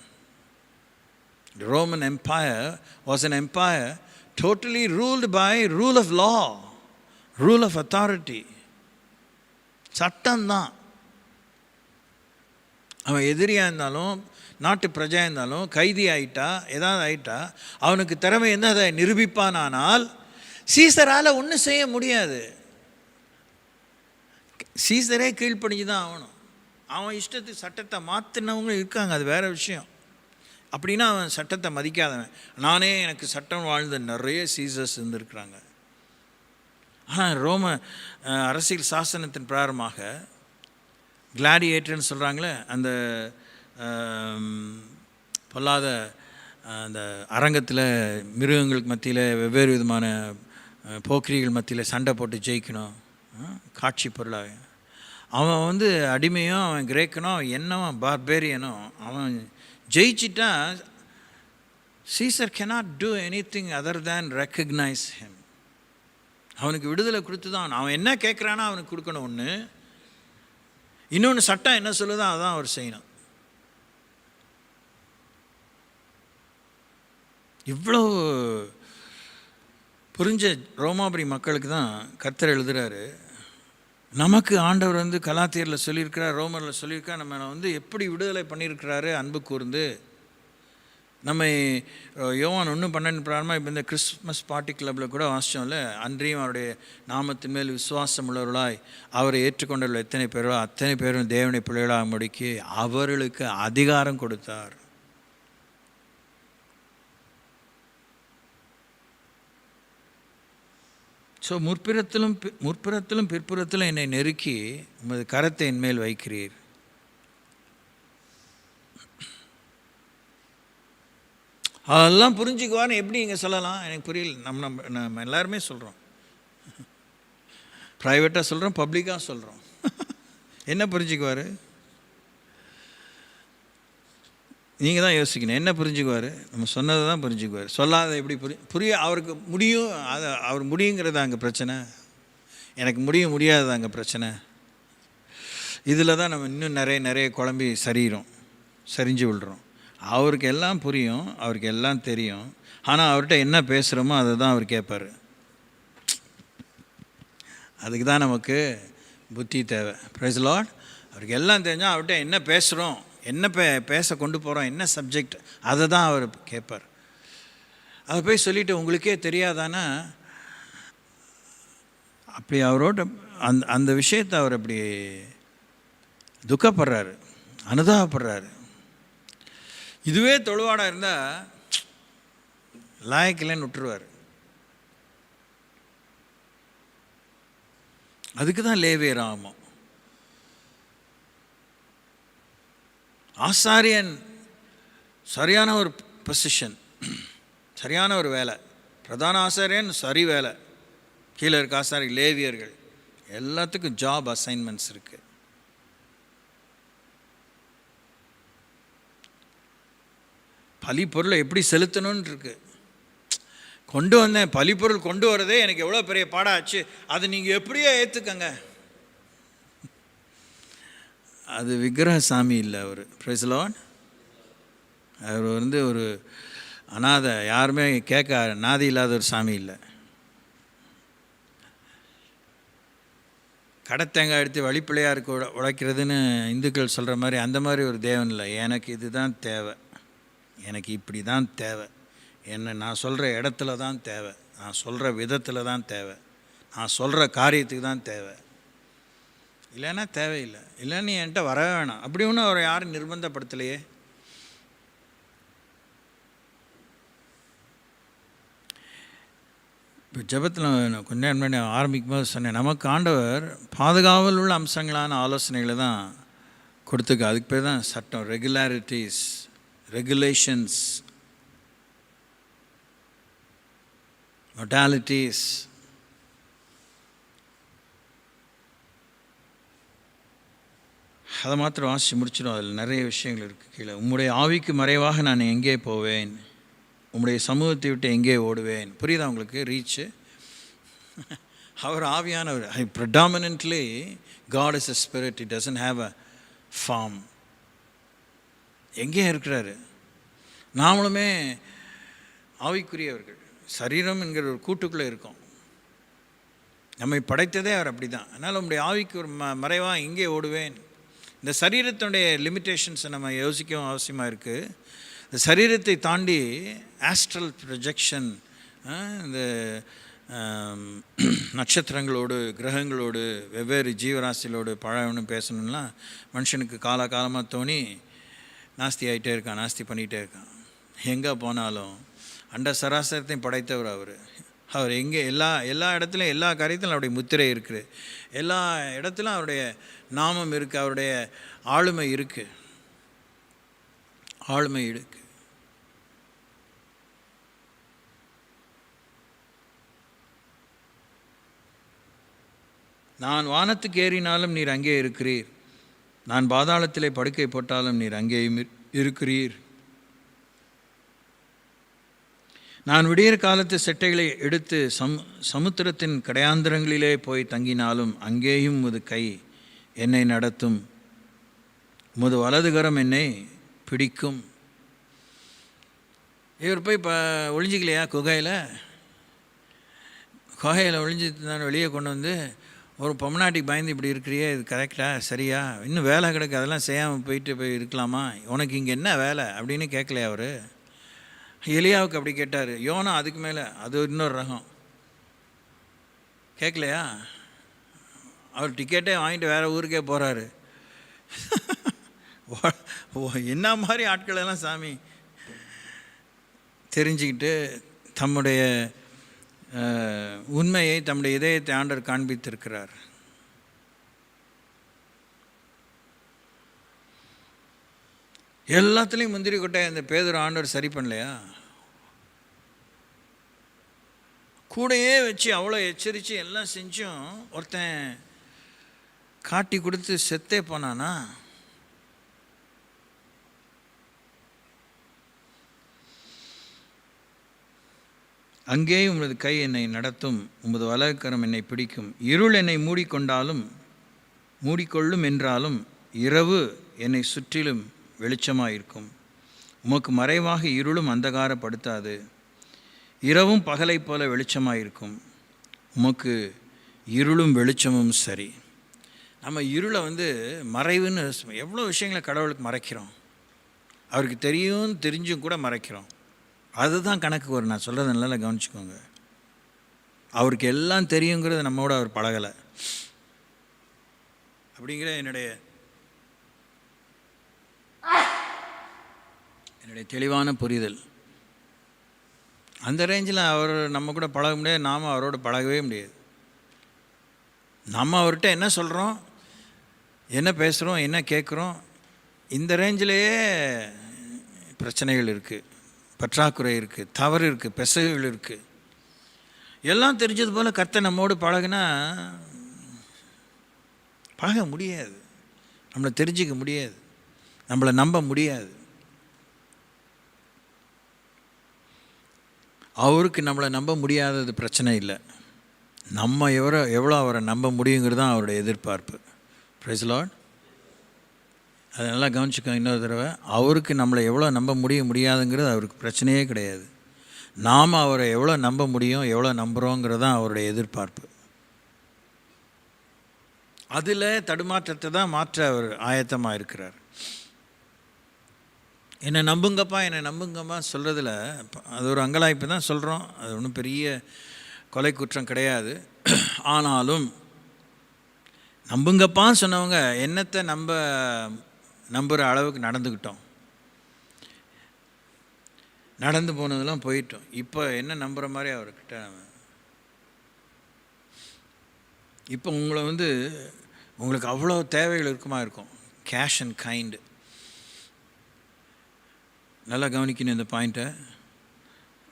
Roman Empire was an empire totally ruled by rule of law, rule of authority. சட்டம்தான். அவன் எதிரியாக இருந்தாலும் நாட்டு பிரஜையாக இருந்தாலும் கைதி ஆகிட்டா ஏதாவது ஆகிட்டா அவனுக்கு திறமை என்ன அதை நிரூபிப்பானால் சீசரால் ஒன்றும் செய்ய முடியாது. சீசரே கீழ்ப்படிஞ்சு தான் ஆகணும். அவன் இஷ்டத்துக்கு சட்டத்தை மாற்றினவங்க இருக்காங்க, அது வேறு விஷயம். அப்படின்னா அவன் சட்டத்தை மதிக்காதவன். நானே எனக்கு சட்டம் வாழ்ந்த நிறைய சீசர்ஸ் இருந்திருக்கிறாங்க. ஆனால் ரோம அரசியல் சாசனத்தின் பிரகாரமாக கிளாடியேட்டர்னு சொல்கிறாங்களே, அந்த பொல்லாத அந்த அரங்கத்தில் மிருகங்களுக்கு மத்தியில் வெவ்வேறு விதமான போக்கிரிகள் மத்தியில் சண்டை போட்டு ஜெயிக்கணும், காட்சி பொருளாக. அவன் அடிமையும் அவன் கிரேக்கனும் அவன் என்னவன் பார்பேரியனும் அவன் ஜெயிச்சிட்டா Caesar cannot do anything other than recognize him. அவனுக்கு விடுதலை கொடுத்து தான் அவன் என்ன கேட்குறானோ அவனுக்கு கொடுக்கணும். ஒன்று, இன்னொன்று சட்டம் என்ன சொல்லுதோ அதான் அவர் செய்யணும். இவ்வளோ புரிஞ்ச ரோமாபுரி மக்களுக்கு தான் கர்த்தர் எழுதுகிறாரு. நமக்கு ஆண்டவர் கலாத்தியரில் சொல்லியிருக்கிறார், ரோமரில் சொல்லியிருக்கார், நம்ம எப்படி விடுதலை பண்ணியிருக்கிறாரு அன்பு கூர்ந்து. நம்ம யோவான் 1:12 பிரகாரமாக இப்போ இந்த கிறிஸ்மஸ் பார்ட்டி கிளப்பில் கூட வாசித்தோம்ல, அன்றியும் அவருடைய நாமத்தின் மேல் விசுவாசம் உள்ளவர்களாய் அவரை ஏற்றுக்கொண்டுள்ள எத்தனை பேரோ அத்தனை பேரும் தேவனுடைய பிள்ளைகளாக முடிக்கி அவர்களுக்கு அதிகாரம் கொடுத்தார். ஸோ முற்பிறத்திலும் பிற்புறத்திலும் என்னை நெருக்கி உமது கரத்தை என்மேல் வைக்கிறீர். அதெல்லாம் புரிஞ்சுக்குவார்னு எப்படி இங்கே சொல்லலாம்? எனக்கு புரியல. நம்ம எல்லாருமே சொல்கிறோம், ப்ரைவேட்டாக சொல்கிறோம், பப்ளிக்காக சொல்கிறோம். என்ன புரிஞ்சுக்குவார்? நீங்கள் தான் யோசிக்கணும். என்ன புரிஞ்சுக்குவார்? நம்ம சொன்னதை தான் புரிஞ்சுக்குவார். சொல்லாத எப்படி புரிய அவருக்கு முடியும். அதை அவர் முடியுங்கிறது அங்கே பிரச்சனை, எனக்கு முடியாது அங்கே பிரச்சனை. இதில் தான் நம்ம இன்னும் நிறைய குழம்பி சரிஞ்சு விழுறோம். அவருக்கு எல்லாம் புரியும், அவருக்கு எல்லாம் தெரியும். ஆனால் அவர்கிட்ட என்ன பேசுகிறோமோ அதை தான் அவர் கேட்பார். அதுக்கு தான் நமக்கு புத்தி தேவை. Praise Lord. அவருக்கு எல்லாம் தெரிஞ்சால் அவர்கிட்ட என்ன பேசுகிறோம், என்ன பேச கொண்டு போகிறோம், என்ன சப்ஜெக்ட், அதை தான் அவர் கேட்பார். அதை போய் சொல்லிவிட்டு உங்களுக்கே தெரியாதானா, அப்படி அவரோட அந்த விஷயத்தை அவர் அப்படி துக்கப்படுறாரு, அனுதாபப்படுறாரு. இதுவே தொழுவாடாக இருந்தால் லாயக்கில்லைன்னு விட்டுருவார். அதுக்கு தான் லேவியர் ஆகும். ஆசாரியன் சரியான ஒரு பொசிஷன், சரியான ஒரு வேலை. பிரதான ஆசாரியன் சரி வேலை, கீழே இருக்க ஆசாரி லேவியர்கள் எல்லாத்துக்கும் ஜாப் அசைன்மெண்ட்ஸ் இருக்குது. பலிப்பொருளை எப்படி செலுத்தணும்னு இருக்கு. கொண்டு வந்தேன், பலிப்பொருள் கொண்டு வரதே எனக்கு எவ்வளோ பெரிய பாடாச்சு, அதை நீங்கள் எப்படியோ ஏற்றுக்கங்க. அது விக்கிரக சாமி இல்லை அவர். Price the Lord. அவர் ஒரு அநாதை, யாருமே கேட்க நாதி இல்லாத ஒரு சாமி இல்லை. கடத்தேங்காய் எடுத்து வழிப்பிள்ளையாருக்கு உழைக்கிறதுன்னு இந்துக்கள் சொல்கிற மாதிரி அந்த மாதிரி ஒரு தேவன் இல்லை. எனக்கு இதுதான் தேவை, எனக்கு இப்படி தான் தேவை, நான் சொல்கிற இடத்துல தான் தேவை, நான் சொல்கிற விதத்தில் தான் தேவை, நான் சொல்கிற காரியத்துக்கு தான் தேவை, இல்லைன்னா தேவையில்லை, இல்லைன்னா நீ என்கிட்ட வர வேணாம். அப்படி ஒன்றும் அவரை யாரும் நிர்பந்தப்படுத்தலையே. இப்போ ஜெபத்தில் கொஞ்ச நேரம் முன்னாடி ஆரம்பிக்கும் போது சொன்னேன், நமக்கு ஆண்டவர் பாதுகாவல் உள்ள அம்சங்களான ஆலோசனைகளை தான் கொடுத்துக்க. அதுக்கு பேர் தான் சட்டம், ரெகுலாரிட்டிஸ், ரெகுலேஷன்ஸ், modalities. அதை மாத்திரம் வாசித்து முடிச்சிடும். அதில் நிறைய விஷயங்கள் இருக்குது கீழே. உம்முடைய ஆவிக்கு மறைவாக நான் எங்கே போவேன், உம்முடைய சமூகத்தை விட்டு எங்கே ஓடுவேன். புரியுதா உங்களுக்கு ரீச்சு? அவர் ஆவியானவர். ப்ரெடாமினன்ட்லி God is a spirit. He doesn't have a form. எங்கே இருக்கிறாரு? நாமளுமே ஆவிக்குரியவர்கள். சரீரம் என்கிற ஒரு கூட்டுக்குள்ளே இருக்கோம். நம்மை படைத்ததே அவர் அப்படி தான். அதனால் உங்களுடைய ஆவிக்கு ஒரு மறைவாக எங்கே ஓடுவேன். இந்த சரீரத்தினுடைய லிமிட்டேஷன்ஸை நம்ம யோசிக்கவும் அவசியமாக இருக்குது. இந்த சரீரத்தை தாண்டி ஆஸ்ட்ரல் ப்ரொஜெக்ஷன், இந்த நட்சத்திரங்களோடு கிரகங்களோடு வெவ்வேறு ஜீவராசிகளோடு பழகணும் பேசணும்னா மனுஷனுக்கு காலகாலமாக தோணி நாஸ்தி ஆகிட்டே இருக்கான், நாஸ்தி பண்ணிகிட்டே இருக்கான். எங்கே போனாலும் அண்ட சராசரத்தையும் படைத்தவர் அவர். அவர் எங்கே எல்லா இடத்துலையும் எல்லா காரியத்திலும் அவருடைய முத்திரை இருக்குது. எல்லா இடத்துலையும் அவருடைய நாமம் இருக்குது. அவருடைய ஆளுமை இருக்குது. ஆளுமை இருக்குது. நான் வானத்துக்கு ஏறினாலும் நீர் அங்கே இருக்கிறீர், நான் பாதாளத்திலே படுக்கை போட்டாலும் நீர் அங்கேயும் இருக்கிறீர். நான் விடியற் காலத்து செட்டைகளை எடுத்து சமுத்திரத்தின் கடையாந்திரங்களிலே போய் தங்கினாலும் அங்கேயும் உமது கை என்னை நடத்தும், உமது வலதுகரம் என்னை பிடிக்கும். இவர் போய் ஒளிஞ்சிக்கலையா குகையில் ஒளிஞ்சிட்டு தான் வெளியே கொண்டு வந்து ஒரு பொம்னாட்டிக்கு பயந்து இப்படி இருக்கிறியே, இது கரெக்டா சரியா, இன்னும் வேலை கிடக்கு, அதெல்லாம் செய்யாமல் போய் இருக்கலாமா, உனக்கு இங்கே என்ன வேலை அப்படின்னு கேட்கலையா அவர்? எலியாவுக்கு அப்படி கேட்டார். யோனா அதுக்கு மேலே, அது இன்னொரு ரகம். கேட்கலையா? அவர் டிக்கெட்டே வாங்கிட்டு வேறு ஊருக்கே போகிறாரு. என்ன மாதிரி ஆட்களெல்லாம் சாமி தெரிஞ்சுக்கிட்டு தம்முடைய உண்மையை தம்முடைய இதயத்தை ஆண்டவர் காண்பித்திருக்கிறார். எல்லாத்துலேயும் முந்திரி கொட்டை அந்த பேதுரு ஆண்டவர் சரி பண்ணலையா? கூடையே வச்சு அவ்வளோ எச்சரித்து எல்லாம் செஞ்சும் ஒருத்தன் காட்டி கொடுத்து செத்தே போனானா? அங்கேயும் உமது கை என்னை நடத்தும், உமது வலதுகரம் என்னை பிடிக்கும். இருள் என்னை மூடிக்கொள்ளும் என்றாலும் இரவு என்னை சுற்றிலும் வெளிச்சமாயிருக்கும். உமக்கு மறைவாக இருளும் அந்தகாரப்படுத்தாது, இரவும் பகலை போல வெளிச்சமாயிருக்கும். உமக்கு இருளும் வெளிச்சமும் சரி. நம்ம இருளை மறைவுன்னு எவ்வளோ விஷயங்களை கடவுளுக்கு மறைக்கிறோம். அவருக்கு தெரிஞ்சும் கூட மறைக்கிறோம். அதுதான் கணக்கு வரும். நான் சொல்கிறத நல்லா கவனிச்சுக்கோங்க. அவருக்கு எல்லாம் தெரியுங்கிறது நம்மோட அவர் பழகலை அப்படிங்கிற என்னுடைய தெளிவான புரிதல். அந்த ரேஞ்சில் அவர் நம்ம கூட பழக முடியாது, நாம் அவரோட பழகவே முடியாது. நம்ம அவர்கிட்ட என்ன சொல்கிறோம், என்ன பேசுகிறோம், என்ன கேட்குறோம், இந்த ரேஞ்சிலேயே பிரச்சனைகள் இருக்குது, பற்றாக்குறை இருக்குது, தவறு இருக்குது, பெசகுகள் இருக்குது. எல்லாம் தெரிஞ்சது போல் கர்த்தர் நம்மோடு பழகுனா பழக முடியாது, நம்மளை தெரிஞ்சிக்க முடியாது, நம்மளை நம்ப முடியாது. அவருக்கு நம்மளை நம்ப முடியாதது பிரச்சனை இல்லை, நம்ம எவ்வளோ அவரை நம்ப முடியுங்கிறது தான் அவருடைய எதிர்பார்ப்பு. Praise Lord. அதை நல்லா கவனிச்சுக்கோங்க. இன்னொரு தடவை, அவருக்கு நம்மளை எவ்வளோ நம்ப முடியாதுங்கிறது அவருக்கு பிரச்சனையே கிடையாது. நாம் அவரை எவ்வளோ நம்ப முடியும், எவ்வளோ நம்புகிறோங்கிறது தான் அவருடைய எதிர்பார்ப்பு. அதில் தடுமாற்றத்தை தான் மாற்ற அவர் ஆயத்தமாக இருக்கிறார். என்னை நம்புங்கப்பா, என்னை நம்புங்கப்பா சொல்கிறதுல அது ஒரு அங்கலாய்ப்பு தான் சொல்கிறோம். அது ஒன்றும் பெரிய கொலை குற்றம் கிடையாது. ஆனாலும் நம்புங்கப்பான்னு சொன்னவங்க என்னத்தை நம்புகிற அளவுக்கு நடந்துக்கிட்டோம், நடந்து போனதெல்லாம் போயிட்டோம். இப்போ என்ன நம்புகிற மாதிரி அவர்கிட்ட இப்போ உங்களை உங்களுக்கு அவ்வளோ தேவைகள் இருக்கும். Cash and kind. நல்லா கவனிக்கணும் இந்த பாயிண்ட்டை.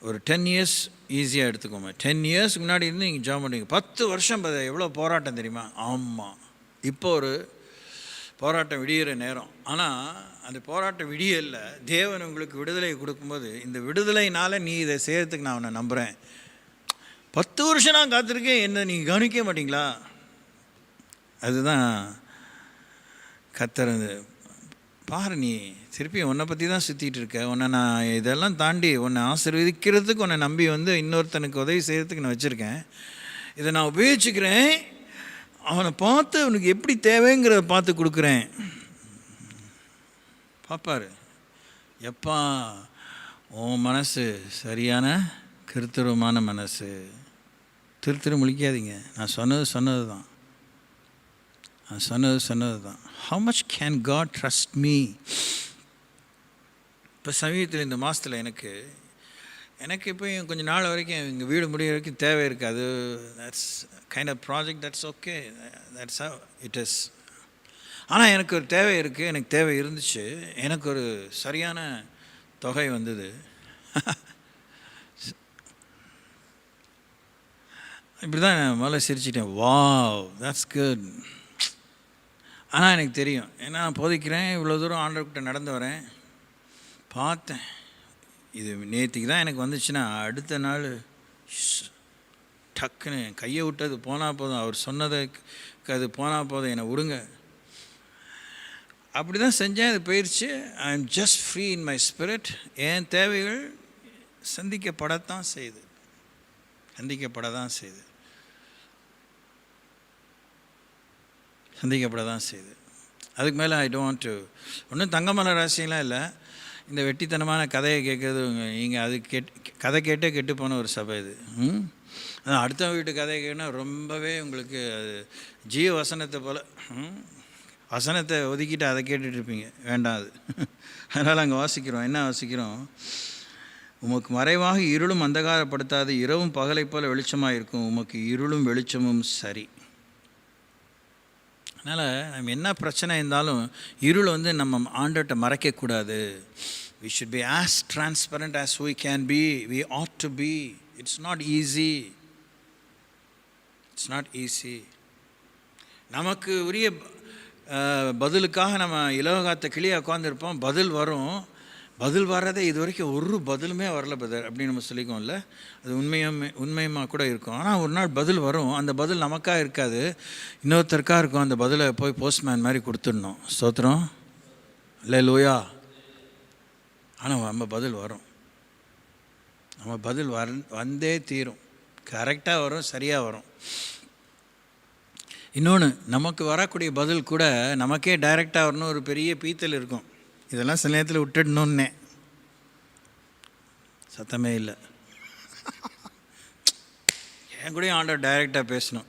ஒரு 10 இயர்ஸ் ஈஸியாக எடுத்துக்கோங்க. 10 இயர்ஸ்க்கு முன்னாடி நீங்கள் ஜாப் பண்ணுறீங்க. 10 வருஷம் எவ்வளோ போராட்டம் தெரியுமா? ஆமாம். இப்போ ஒரு போராட்டம் விடிகிற நேரம். ஆனால் அந்த போராட்டம் விடியல்ல, தேவன் உங்களுக்கு விடுதலை கொடுக்கும்போது, இந்த விடுதலைனால் நீ இதை செய்கிறதுக்கு நான் உன்னை நம்புகிறேன். 10 வருஷம் நான் காத்திருக்கேன், என்ன நீங்கள் கவனிக்க மாட்டிங்களா? அதுதான் கத்துறது. பாரு, நீ திருப்பி உன்னை பற்றி தான் சுற்றிட்டு இருக்க. உன்னை நான் இதெல்லாம் தாண்டி உன்னை ஆசீர்வதிக்கிறதுக்கு உன்னை நம்பி இன்னொருத்தனுக்கு உதவி செய்கிறதுக்கு நான் வச்சுருக்கேன். இதை நான் உபயோகிச்சுக்கிறேன். அவனை பார்த்து அவனுக்கு எப்படி தேவைங்கிறத பார்த்து கொடுக்குறேன். பார்ப்பார். எப்பா உன் மனசு சரியான கிருத்திரமான மனசு. திரு முழிக்காதீங்க. நான் சொன்னது தான். How much can God trust me? இப்போ சமீபத்தில் இந்த மாதத்தில் எனக்கு இப்போ கொஞ்சம் நாள் வரைக்கும் எங்கள் வீடு முடிகிற வரைக்கும் தேவை இருக்காது. That's kind of project. That's okay. That's how it is. ஆனால் எனக்கு ஒரு தேவை இருக்குது. எனக்கு தேவை இருந்துச்சு. எனக்கு ஒரு சரியான தொகை வந்தது. இப்படி தான் நான் முதல்ல சிரிச்சிட்டேன். Wow, that's good. ஆனால் எனக்கு தெரியும், ஏன்னா நான் போதிக்கிறேன், இவ்வளோ தூரம் ஆண்டவர்கிட்ட நடந்து வரேன். பார்த்தேன், இது நேற்றுக்கு தான் எனக்கு வந்துச்சுன்னா அடுத்த நாள் டக்குன்னு கையை விட்டது போனால் போதும், அவர் சொன்னதுக்கு அது போனால் போதும், என்னை விடுங்க. அப்படி தான் செஞ்சேன். அது போயிடுச்சு. I am just free in my spirit. என் தேவைகள் சந்திக்கப்படத்தான் செய்யுது. அதுக்கு மேலே ஐ டோன்ட் டு ஒன்றும் தங்கமலை ராசியெலாம் இல்லை. இந்த வெட்டித்தனமான கதையை கேட்குறது நீங்கள் அது கதை கேட்டே கெட்டு போன ஒரு சபை இது. அடுத்த வீட்டு கதையை கேட்டால் ரொம்பவே உங்களுக்கு அது ஜீவ வசனத்தை போல் வசனத்தை ஒதுக்கிட்டு அதை கேட்டுட்ருப்பீங்க. வேண்டாம் அது. அதனால் அங்கே வாசிக்கிறோம். என்ன வாசிக்கிறோம்? உமக்கு மறைவாக இருளும் அந்தகாரப்படுத்தாது, இரவும் பகலை போல் வெளிச்சமாக இருக்கும். உமக்கு இருளும் வெளிச்சமும் சரி. அதனால் நம்ம என்ன பிரச்சனை இருந்தாலும் இருள் நம்ம ஆண்டவர்கிட்ட மறைக்கக்கூடாது. we should be as transparent as we can be. We ought to be. It's not easy. நமக்கு உரிய பதிலுக்காக நம்ம இலவகாத்த கிளியாக உட்காந்துருப்போம். பதில் வரும். பதில் வர்றதே இது வரைக்கும் ஒரு பதிலுமே வரல பதர் அப்படின்னு நம்ம சொல்லிக்கோம்ல. அது உண்மையமாக கூட இருக்கும். ஆனால் ஒரு நாள் பதில் வரும். அந்த பதில் நமக்காக இருக்காது, இன்னொருத்தருக்காக இருக்கும். அந்த பதிலை போய் போஸ்ட்மேன் மாதிரி கொடுத்துடணும். ஸ்தோத்திரம், அல்லேலூயா. ஆனால் நம்ம பதில் வரும். நம்ம பதில் வந்தே தீரும். கரெக்டாக வரும், சரியாக வரும். இன்னொன்று, நமக்கு வரக்கூடிய பதில் கூட நமக்கே டைரெக்டாக வரணும். ஒரு பெரிய பீத்தல் இருக்கும். இதெல்லாம் சில நேரத்தில் விட்டுடணுன்னே சத்தமே இல்லை. என் கூட ஆண்டவர் டைரெக்டாக பேசணும்.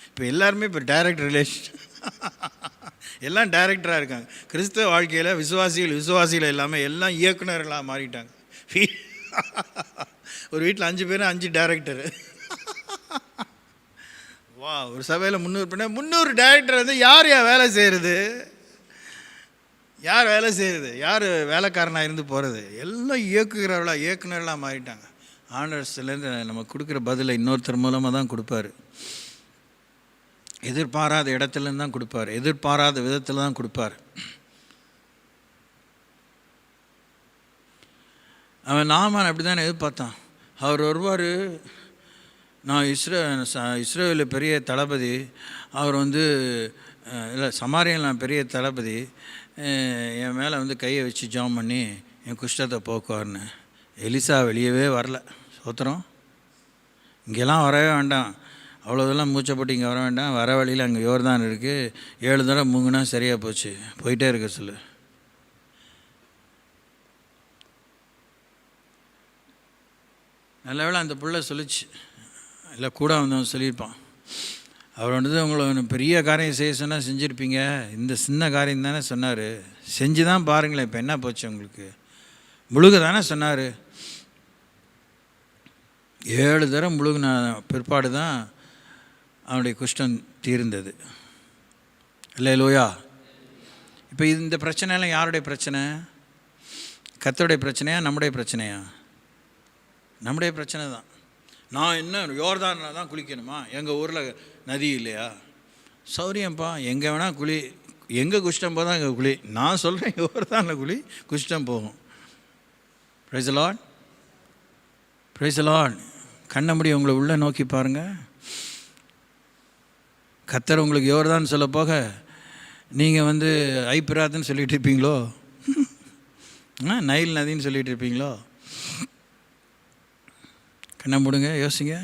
இப்போ எல்லாருமே இப்போ டைரக்ட் ரிலேஷன், எல்லாம் டைரக்டராக இருக்காங்க. கிறிஸ்தவ வாழ்க்கையில் விசுவாசிகள் இல்லாமல் எல்லாம் இயக்குநர்களாக மாறிட்டாங்க. ஒரு வீட்டில் 5 பேர் 5 டைரக்டரு. வா, ஒரு சபையில் 300 டைரக்டர் யார் வேலை செய்கிறது? யார் வேலைக்காரனாக இருந்து போகிறது? எல்லாம் இயக்குநர்களாக மாறிட்டாங்க. ஆண்டவர்லேருந்து நம்ம கொடுக்குற பதிலை இன்னொருத்தர் மூலமாக தான் கொடுப்பார். எதிர்பாராத இடத்துலேருந்து தான் கொடுப்பார். எதிர்பாராத விதத்தில் தான் கொடுப்பார். அவன் நாமான் அப்படி தானே எதிர்பார்த்தான். அவர் வருவார், நான் இஸ்ரவேலில் பெரிய தளபதி, அவர் இல்லை சமாரியில் நான் பெரிய தளபதி, என் மேலே கையை வச்சு ஜாம் பண்ணி என் குஷ்டத்தை போக்குவார்னு. எலிசா வெளியவே வரல. சோத்திரம். இங்கெல்லாம் வரவே வேண்டாம், அவ்வளோ இதெல்லாம் மூச்சப்பட்டு இங்கே வர வேண்டாம். வர வழியில் அங்கே யோர்தான் இருக்குது, 7 தடவை மூங்குனா சரியாக போச்சு, போயிட்டே இருக்க சொல்லு. நல்ல வேளை அந்த பிள்ளை சொல்லிச்சு, இல்லை கூட வந்தவன் சொல்லியிருப்பான். அவர் உங்களை பெரிய காரியம் செய்ய சொன்னால் செஞ்சுருப்பீங்க, இந்த சின்ன காரியம் தானே சொன்னார், செஞ்சு தான் பாருங்களேன், இப்போ என்ன போச்சு உங்களுக்கு, முழுக தானே சொன்னார். 7 தடவை முழுகின பிற்பாடு தான் அவனுடைய குஷ்டம் தீர்ந்தது. அல்லேலூயா. இப்போ இந்த பிரச்சனைலாம் யாருடைய பிரச்சனை? கர்த்தருடைய பிரச்சனையா நம்முடைய பிரச்சனையா? நம்முடைய பிரச்சனை தான். நான் என்ன யோர்தானில் தான் குளிக்கணுமா? எங்கள் ஊரில் நதி இல்லையா? சௌரியம்ப்பா, எங்கே வேணால் எங்கே குஷ்டம் போதான் அங்கே குழி. நான் சொல்கிறேன் இவர் தான் அந்த குழி, குஷ்டம் போகும். Price the Lord, price the Lord. கண்ண முடி உங்களை உள்ளே நோக்கி பாருங்கள். கர்த்தர் உங்களுக்கு யோர்தான் சொல்ல போக நீங்கள் ஐப்பிராத்துன்னு சொல்லிகிட்டு இருப்பீங்களோ, நைல் நதின்னு சொல்லிகிட்டு இருப்பீங்களோ? கண்ண மூடுங்க, யோசிங்க.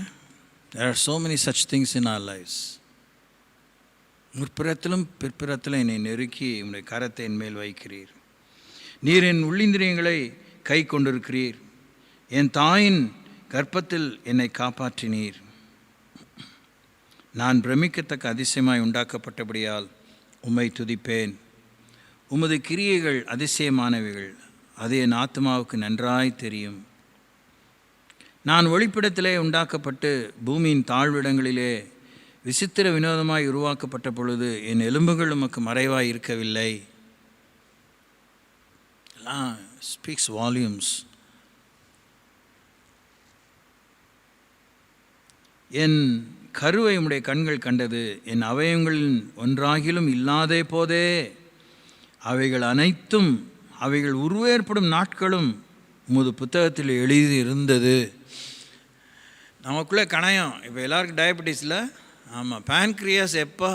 There are so many such things in our lives. முற்பிறத்திலும் பிற்பிறத்திலும் என்னை நெருக்கி உம்முடைய கரத்தை என் மேல் வைக்கிறீர். நீர் என் உள்ளிந்திரியங்களை கை கொண்டிருக்கிறீர். என் தாயின் கர்ப்பத்தில் என்னை காப்பாற்றினீர். நான் பிரமிக்கத்தக்க அதிசயமாய் உண்டாக்கப்பட்டபடியால் உம்மை துதிப்பேன். உமது கிரியைகள் அதிசயமானவைகள், அது என் ஆத்மாவுக்கு நன்றாய் தெரியும். நான் ஒளிப்பிடத்திலே உண்டாக்கப்பட்டு பூமியின் தாழ்விடங்களிலே விசித்திர வினோதமாய் உருவாக்கப்பட்ட பொழுது என் எலும்புகள் உமக்கு மறைவாய் இருக்கவில்லை. எல்லாம் ஸ்பீக்ஸ் வால்யூம்ஸ். என் கருவை உம்முடைய கண்கள் கண்டது. என் அவயங்களின் ஒன்றாகிலும் இல்லாதே போதே. அவைகள் அனைத்தும், அவைகள் உருவேற்படும் நாட்களும் உமது புத்தகத்தில் எழுதி இருந்தது. நமக்குள்ளே கணையம். இப்போ எல்லாருக்கும் டயபெட்டிஸில், ஆமாம், பேன்க்ரியாஸ் எப்போ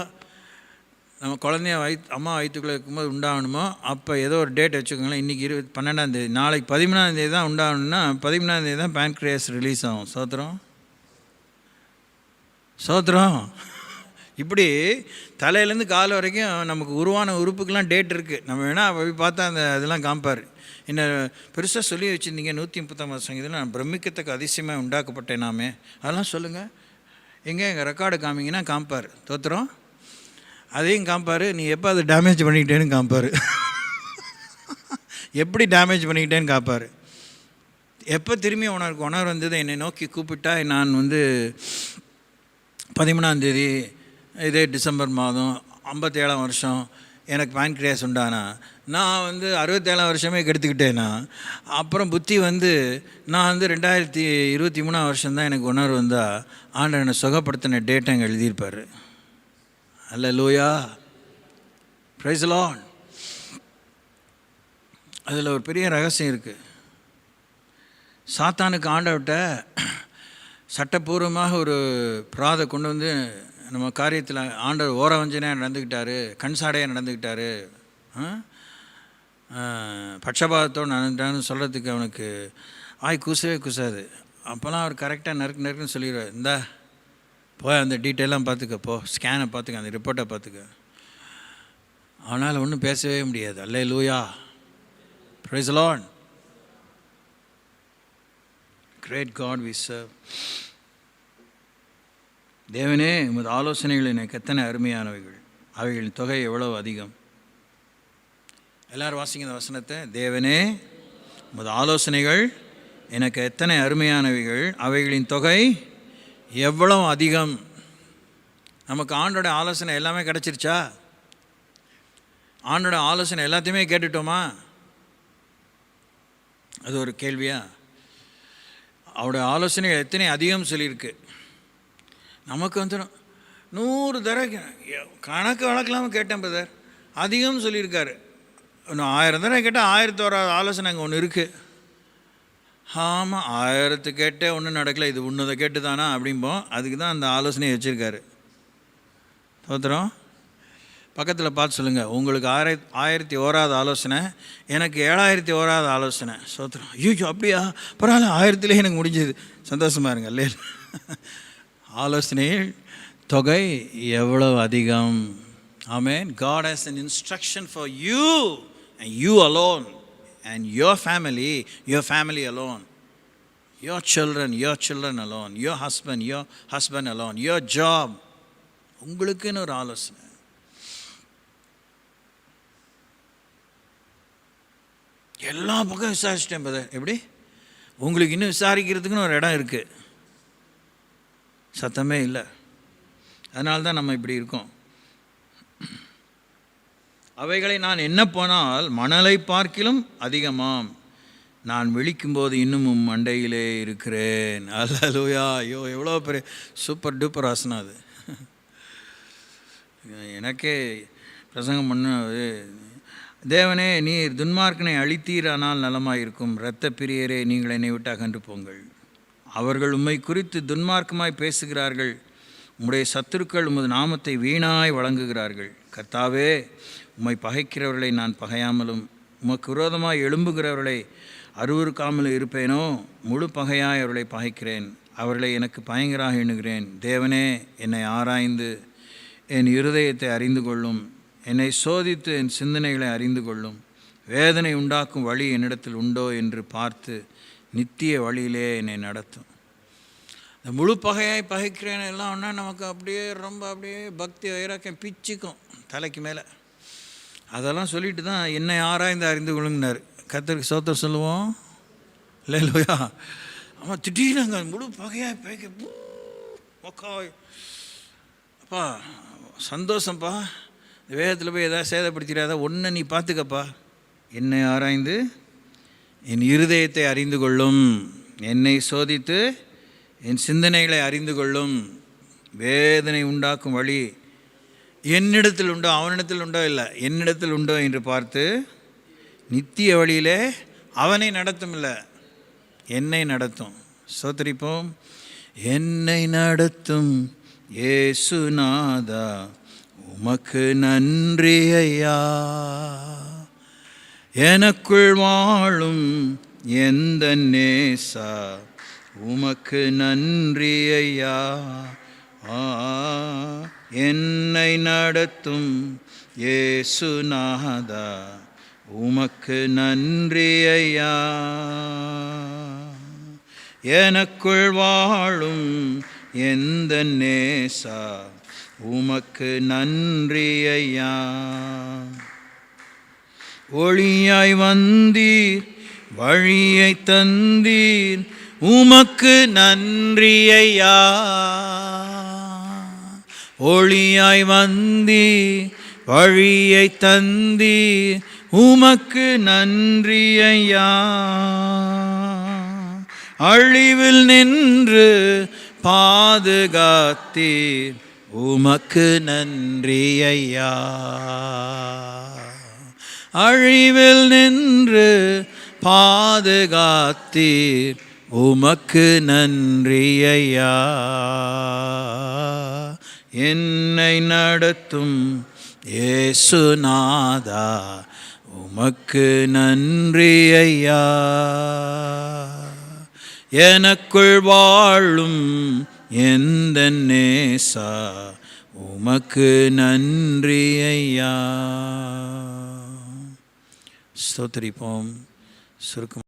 நம்ம குழந்தைய அம்மா வயிற்றுக்குள்ளே இருக்கும்போது உண்டாகணுமோ அப்போ ஏதோ ஒரு டேட் வச்சுக்கோங்களேன். இன்றைக்கி 12ஆந்தேதி, நாளைக்கு 13ஆந்தேதி தான் உண்டாகணும்னா 13ஆந்தேதி தான் பேன்க்ரியாஸ் ரிலீஸ் ஆகும். சோத்திரம் சோத்திரம். இப்படி தலையிலேருந்து கால் வரைக்கும் நமக்கு உருவான உறுப்புக்கெலாம் டேட் இருக்குது. நம்ம வேணால் போய் பார்த்தா அந்த இதெல்லாம் காமிப்பார். என்ன பெருசாக சொல்லி வச்சுருந்தீங்க 139 சங்கீதத்தில் நான் பிரமிக்கத்தக்க அதிசயமாக உண்டாக்கப்பட்டேன் நாமே, அதெல்லாம் சொல்லுங்கள். எங்கள் ரெக்கார்டு காமிங்கன்னா காமிப்பார். தோத்திரம். அதையும் காமிப்பார். நீ எப்போ அதை டேமேஜ் பண்ணிக்கிட்டேன்னு காமிப்பார். எப்படி டேமேஜ் பண்ணிக்கிட்டேன்னு காப்பார். எப்போ திரும்பி உணர்வு வந்தது, என்னை நோக்கி கூப்பிட்டா நான் 13ஆந்தேதி இதே டிசம்பர் மாதம் 57ஆம் வருஷம் எனக்கு பேன்க்ரியாஸ் உண்டானா, நான் 67ஆம் வருஷமே கெடுத்துக்கிட்டேன்னா, அப்புறம் புத்தி நான் 2023ஆம் வருஷம்தான் எனக்கு உணர்வு வந்தால் ஆண்டவர் என்னை சுகப்படுத்தின டேட்டை அங்கே எழுதியிருப்பார். அல்லேலூயா, பிரைஸ் தி லார்ட். அதில் ஒரு பெரிய ரகசியம் இருக்குது. சாத்தானுக்கு ஆண்டவர்கிட்ட சட்டப்பூர்வமாக ஒரு பிராதை கொண்டு நம்ம காரியத்தில் ஆண்டவர் ஓரவஞ்சனையாக நடந்துக்கிட்டாரு, கண்சாடையாக நடந்துக்கிட்டாரு, பட்சபாதத்தோடு நடந்துட்டான்னு சொல்கிறதுக்கு அவனுக்கு கூசவே கூசாது. அப்போல்லாம் அவர் கரெக்டாக நறுக்குன்னு சொல்லிடுவார். இந்தா போய் அந்த டீட்டெயிலாம் பார்த்துக்க, போ ஸ்கேனை பார்த்துக்க, அந்த ரிப்போர்ட்டை பார்த்துக்க. அவனால் ஒன்றும் பேசவே முடியாது. அல்லேலூயா, praise the Lord. Great God we serve. தேவனே, உமது ஆலோசனைகள் எனக்கு எத்தனை அருமையானவைகள், அவைகளின் தொகை எவ்வளவு அதிகம். எல்லாரும் வாசிங்க இந்த வசனத்தை. தேவனே, உமது ஆலோசனைகள் எனக்கு எத்தனை அருமையானவைகள், அவைகளின் தொகை எவ்வளவு அதிகம். நமக்கு ஆண்டோட ஆலோசனை எல்லாமே கிடச்சிருச்சா? ஆண்டோட ஆலோசனை எல்லாத்தையுமே கேட்டுட்டோமா? அது ஒரு கேள்வியா? அவருடைய ஆலோசனைகள் எத்தனை அதிகம் சொல்லியிருக்கு. நமக்கு 100 தடவை கணக்கு வழக்கலாமல் கேட்டேன் பிரதர், அதிகம் சொல்லியிருக்காரு. இன்னும் 1000 தடவை கேட்டால் 1001 ஆலோசனை அங்கே ஒன்று இருக்குது. ஆமாம், 1000 கேட்டே ஒன்றும் நடக்கலை, இது ஒன்று கேட்டு தானா அப்படிம்போம். அதுக்கு தான் அந்த ஆலோசனையை வச்சுருக்காரு. தோத்திரம். பக்கத்தில் பார்த்து சொல்லுங்கள், உங்களுக்கு 1001வது ஆலோசனை, எனக்கு 7001வது ஆலோசனை. சோத்திரம். ஐயோ அப்படியா, பரவாயில்ல, 1000லே எனக்கு முடிஞ்சது, சந்தோஷமாக இருங்க. இல்லை, ஆலோசனையில் தொகை எவ்வளவு அதிகம். ஆமென். God has an instruction for you and you alone and your family alone, your children alone, your husband alone, your job. உங்களுக்குன்னு ஒரு ஆலோசனை. எல்லா பக்கம் விசாரிச்சிட்டேன் பிரதர். எப்படி? உங்களுக்கு இன்னும் விசாரிக்கிறதுக்குன்னு ஒரு இடம் இருக்குது, சத்தமே இல்லை. அதனால தான் நம்ம இப்படி இருக்கோம். அவைகளை நான் என்ன போனால் மணலை பார்க்கிலும் அதிகமாம், நான் விழிக்கும்போது இன்னும் மண்டையிலே இருக்கிறேன். அல்லேலூயா. ஐயோ, எவ்வளோ பெரிய சூப்பர் டூப்பர் ஆசனம் அது. எனக்கே பிரசங்கம் பண்ண, தேவனே நீர் துன்மார்க்கனை அழித்தீர், ஆனால் நலமாயிருக்கும். இரத்த பிரியரே, நீங்கள் என்னை விட்டு அகன்று போங்கள். அவர்கள் உம்மை குறித்து துன்மார்க்கமாய் பேசுகிறார்கள். உம்முடைய சத்துருக்கள் உமது நாமத்தை வீணாய் வழங்குகிறார்கள். கர்த்தாவே, உம்மை பகைக்கிறவர்களை நான் பகையாமலும் உமக்கு விரோதமாய் எழும்புகிறவர்களை அருவருக்காமலும் இருப்பேனோ? முழு பகையாய் அவர்களை பகைக்கிறேன், அவர்களை எனக்கு பயங்கராக எண்ணுகிறேன். தேவனே, என்னை ஆராய்ந்து என் இருதயத்தை அறிந்து கொள்ளும். என்னை சோதித்து என் சிந்தனைகளை அறிந்து கொள்ளும். வேதனை உண்டாக்கும் வழி என்னிடத்தில் உண்டோ என்று பார்த்து நித்திய வழியிலே என்னை நடத்தும். இந்த முழு பகையாய் பகைக்கிறேன்னு எல்லாம் ஒன்றா நமக்கு அப்படியே ரொம்ப அப்படியே பக்தி வைராக்கியம் பிச்சுக்கும் தலைக்கு மேலே. அதெல்லாம் சொல்லிட்டு தான் என்னை ஆராய்ந்து அறிந்து கொள்ளுங்கனார். கர்த்தருக்கு ஸ்தோத்திரம் சொல்லுவோம். இல்லையா? ஆமாம், திடீர்னு முழு பகையாய் பகைக்க அப்பா சந்தோஷம்ப்பா. இந்த வேகத்தில் போய் எதாவது சேதப்படுத்திடாத, ஒன்றை நீ பார்த்துக்கப்பா. என்னை ஆராய்ந்து என் இருதயத்தை அறிந்து கொள்ளும். என்னை சோதித்து என் சிந்தனைகளை அறிந்து கொள்ளும். வேதனை உண்டாக்கும் வழி என்னிடத்தில் உண்டோ, அவனிடத்தில் உண்டோ, இல்லை என்னிடத்தில் உண்டோ என்று பார்த்து நித்திய வழியிலே அவனை நடத்தும், இல்லை என்னை நடத்தும். ஸ்தோத்திரிப்போம். என்னை நடத்தும் இயேசுநாதா, உமக்கு நன்றி ஐயா. எனக்குள் வாழும் எந்த நேசா, உமக்கு நன்றி ஐயா. என்னை நடத்தும் இயேசுநாதா, உமக்கு நன்றி ஐயா. எனக்குள் வாழும் எந்த நேசா, உமக்கு நன்றி ஐயா. ஒளியாய் வந்தீர், வழியை தந்தீர், உமக்கு நன்றி ஐயா. ஒளியாய் வந்தீர், வழியை தந்தீர், உமக்கு நன்றி ஐயா. அழிவில் நின்று பாதுகாத்தீர், உமக்கு நன்றி ஐயா. அழிவில் நின்று பாதுகாத்தீர், உமக்கு நன்றி ஐயா. என்னை நடத்தும் இயேசுநாதா, உமக்கு நன்றி ஐயா. எனக்குள் வாழும் எந்த நேசா, உமக்கு நன்றி ஐயா. ஸ்தோத்திரிப்போம். சுருக்கம்.